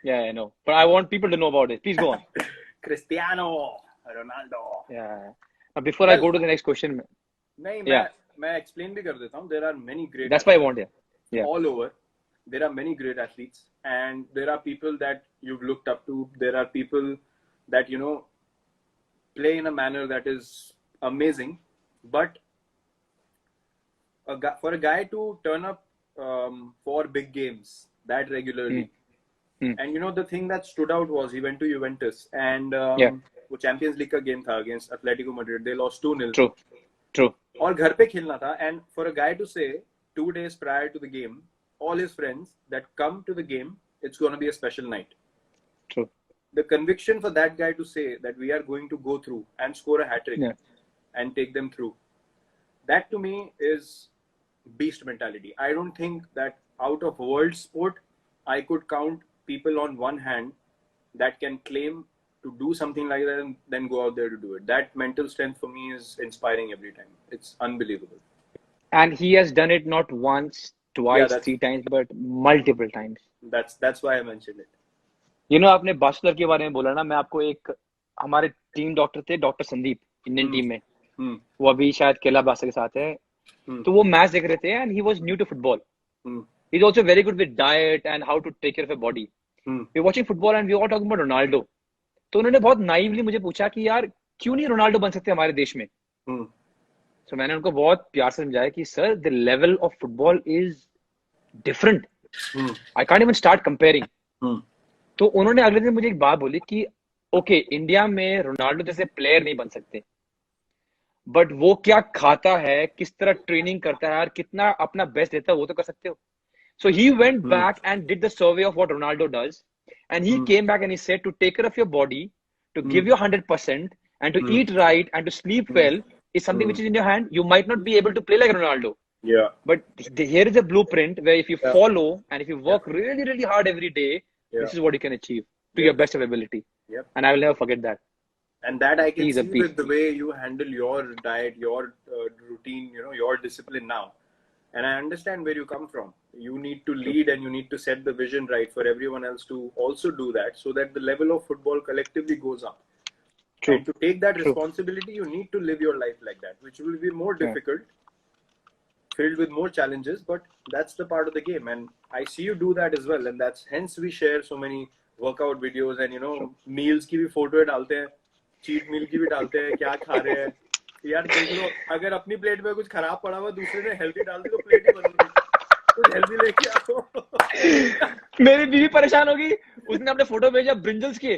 Yeah, I know. But I want people to know about it. Please go on.
Cristiano Ronaldo.
Yeah. Now, before I go to the next question,
नहीं,
Yeah.
मैं explain भी कर देता हूँ. There are many great
that's why I want it. Yeah.
all over. There are many great athletes, and there are people that you've looked up to. There are people that play in a manner that is amazing. But for a guy to turn up for big games that regularly, and the thing that stood out was he went to Juventus, and वो Champions League का game था against Atletico Madrid. They lost 2-0.
True.
और घर पे खेलना था, and for a guy to say 2 days prior to the game, all his friends that come to the game, it's going to be a special night.
True.
The conviction for that guy to say that we are going to go through and score a hat-trick and take them through, that to me is beast mentality. I don't think that out of world sport, I could count people on one hand that can claim to do something like that and then go out there to do it. That mental strength for me is inspiring every time. It's unbelievable.
And he has done it not once, twice, 3 times, but multiple times.
That's why I mentioned it.
आपने bastard के बारे में बोला ना. मैं आपको एक, हमारे टीम डॉक्टर थे, डॉक्टर संदीप, इंडियन टीम में. वो अभी शायद केला बास्टर के साथ है. तो वो मैच देख रहे थे and he was new to football. He's also very good with diet and how to take care of a body. We're watching football and we were all talking about Ronaldo. तो उन्होंने बहुत नाइवली मुझे पूछा कि यार क्यों नहीं रोनाल्डो बन सकते हमारे देश में. सो मैंने उनको बहुत प्यार से समझाया कि sir the level of football is different, I can't even start comparing. तो उन्होंने अगले दिन मुझे एक बात बोली कि ओके, इंडिया में रोनाल्डो जैसे प्लेयर नहीं बन सकते, बट वो क्या खाता है, किस तरह ट्रेनिंग करता है और कितना अपना बेस्ट देता है, वो तो कर सकते हो। So he went back and did the survey of what Ronaldo does, and he came back and he said to take care of your body, to give your 100%, and to eat right and to sleep well is something which is in your hand. You might not be able to play like Ronaldo,
Yeah.
but here is a blueprint where if you follow and if you work really, really hard every day, this is what you can achieve to your best of ability.
Yep.
And I will never forget that.
And that I can
He's a
see
beast.
with the way you handle your diet, your routine, you know, your discipline now. And I understand where you come from. You need to lead and you need to set the vision right for everyone else to also do that, so that the level of football collectively goes up.
True.
And to take that responsibility, you need to live your life like that, which will be more difficult, filled with more challenges, but that's the part of the game. And I see you do that as well. And that's hence we share so many workout videos and, you know, meals की भी photo डालते हैं, cheat meal की भी डालते हैं, क्या खा रहे हैं यार देख लो, अगर अपनी प्लेट में कुछ खराब पड़ा हुआ दूसरे ने हेल्दी डाल दी तो प्लेट ही बदल गई, कुछ हेल्दी लेके आओ।
मेरी बीवी परेशान होगी, उसने अपने फोटो भेजा ब्रिंजल्स के,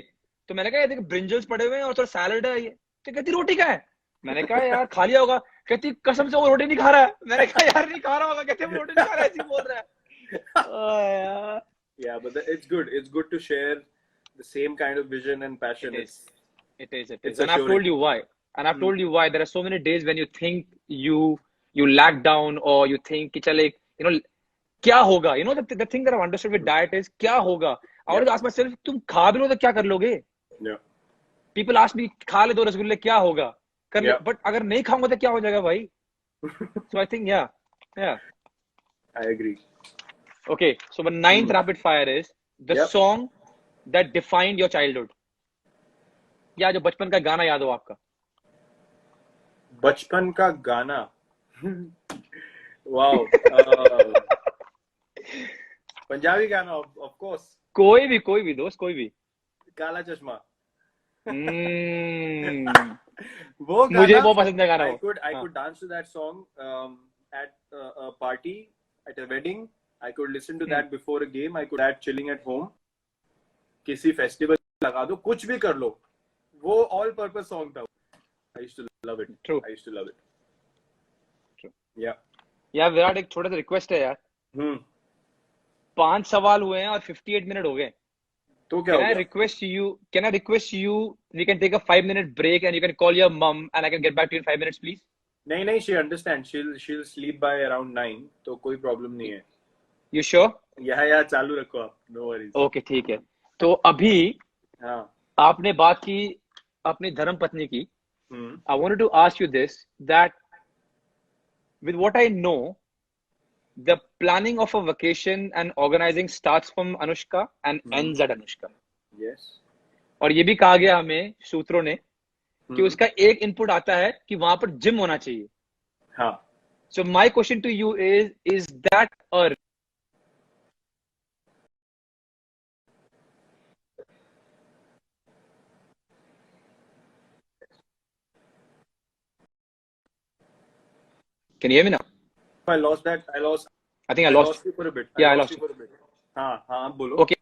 तो मैंने कहा ये देख ब्रिंजल्स पड़े हुए हैं और थोड़ा सैलड है ये, तो कहती रोटी का है। मैंने कहा यार खा लिया होगा, कहती कसम से वो रोटी नहीं खा रहा है। मैंने कहा यार नहीं खा रहा होगा, कहते वो रोटी नहीं खा रहा है, ऐसे बोल रहा है।
Yeah, but it's good to share the same kind of vision and passion.
It is. And I've told you why. And I've told you why. There are so many days when you think you lag down, or you think कि चले, you know, क्या होगा? You know, the thing that I've understood with diet is क्या होगा? I always ask myself, तुम खा भी लो तो क्या कर लोगे?
Yeah.
People ask me, खा ले 2 रसगुल्ले क्या होगा? कर ले, but अगर नहीं खाऊंगा तो क्या हो जाएगा भाई? So I think yeah.
I agree.
Okay, so the 9th rapid fire is the song that defined your childhood. या जो बचपन का गाना याद हो आपका?
बचपन का गाना वाओ पंजाबी गाना ऑफ कोर्स,
कोई भी दोस्त, कोई भी।
काला चश्मा
वो गाना मुझे बहुत पसंद है गाना।
I could dance to that song at a party, at a wedding. I could listen to that before a game. I could that chilling at home. किसी फेस्टिवल लगा दो, कुछ भी कर लो, वो all purpose song था। I used to love it.
True.
I used to love it.
True.
Yeah.
यार विराट, एक छोटा सा रिक्वेस्ट है यार। 5 सवाल हुए हैं और 58 मिनट हो गए।
तो क्या
Can I request you, we can take a 5-minute break and you can call your mom and I can get back to you in 5 minutes, please?
नहीं, she understands. She'll sleep by around 9, तो कोई problem नहीं है।
You sure?
या चालू रखो आप, no worries.
Okay, ठीक है। तो अभी आपने बात की अपनी धर्म पत्नी की। I wanted to ask you this, that with what I know, the planning of a vacation and organizing starts from Anushka and ends at Anushka.
Yes.
और ये भी कहा गया हमें सूत्रों ने कि उसका एक इनपुट आता है कि वहां पर जिम होना चाहिए।
हाँ।
So my question to you is that a Can you hear me now?
I lost that.
I think I lost
you for a bit.
Yeah, I lost you
for a bit. हाँ बोलो।
Okay.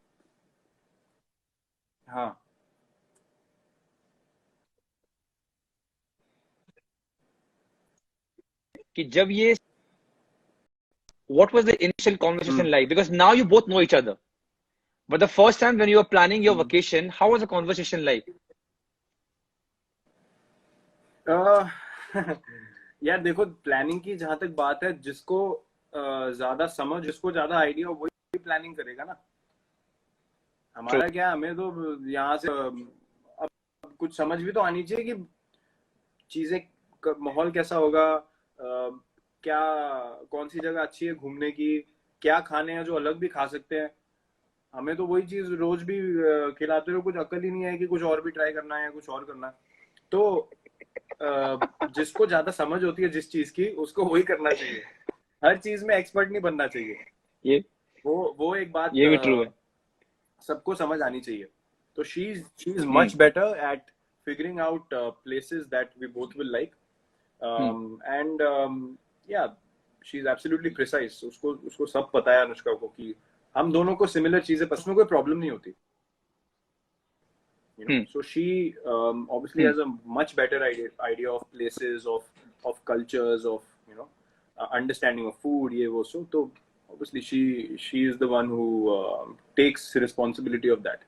हाँ। कि जब ये what was the initial conversation like? Because now you both know each other. But the first time when you were planning your vacation, how was the conversation like?
यार देखो, planning की जहां तक बात है, जिसको ज्यादा समझ, जिसको ज्यादा आइडिया हो, वही प्लानिंग करेगा ना। हमारा क्या, हमें तो यहाँ से अब कुछ समझ भी तो आनी चाहिए कि चीजें, माहौल कैसा होगा, क्या कौन सी जगह अच्छी है घूमने की, क्या खाने हैं जो अलग भी खा सकते हैं। हमें तो वही चीज रोज भी खिलाते हो, कुछ अकल ही नहीं है कि कुछ और भी ट्राई करना है, कुछ और करना है। तो जिसको ज्यादा समझ होती है जिस चीज की, उसको वही करना चाहिए। हर चीज में एक्सपर्ट नहीं बनना चाहिए।
ये
वो एक बात
ये भी ट्रू है,
सबको समझ आनी चाहिए। तो she is much better at figuring out places that we both will like, and yeah she is absolutely precise. उसको सब पता है अनुष्का को कि हम दोनों को सिमिलर चीजें पसंद, कोई प्रॉब्लम नहीं होती. So she obviously has a much better idea of places, of cultures, of understanding of food, ye wo. So obviously she is the one who takes responsibility of that.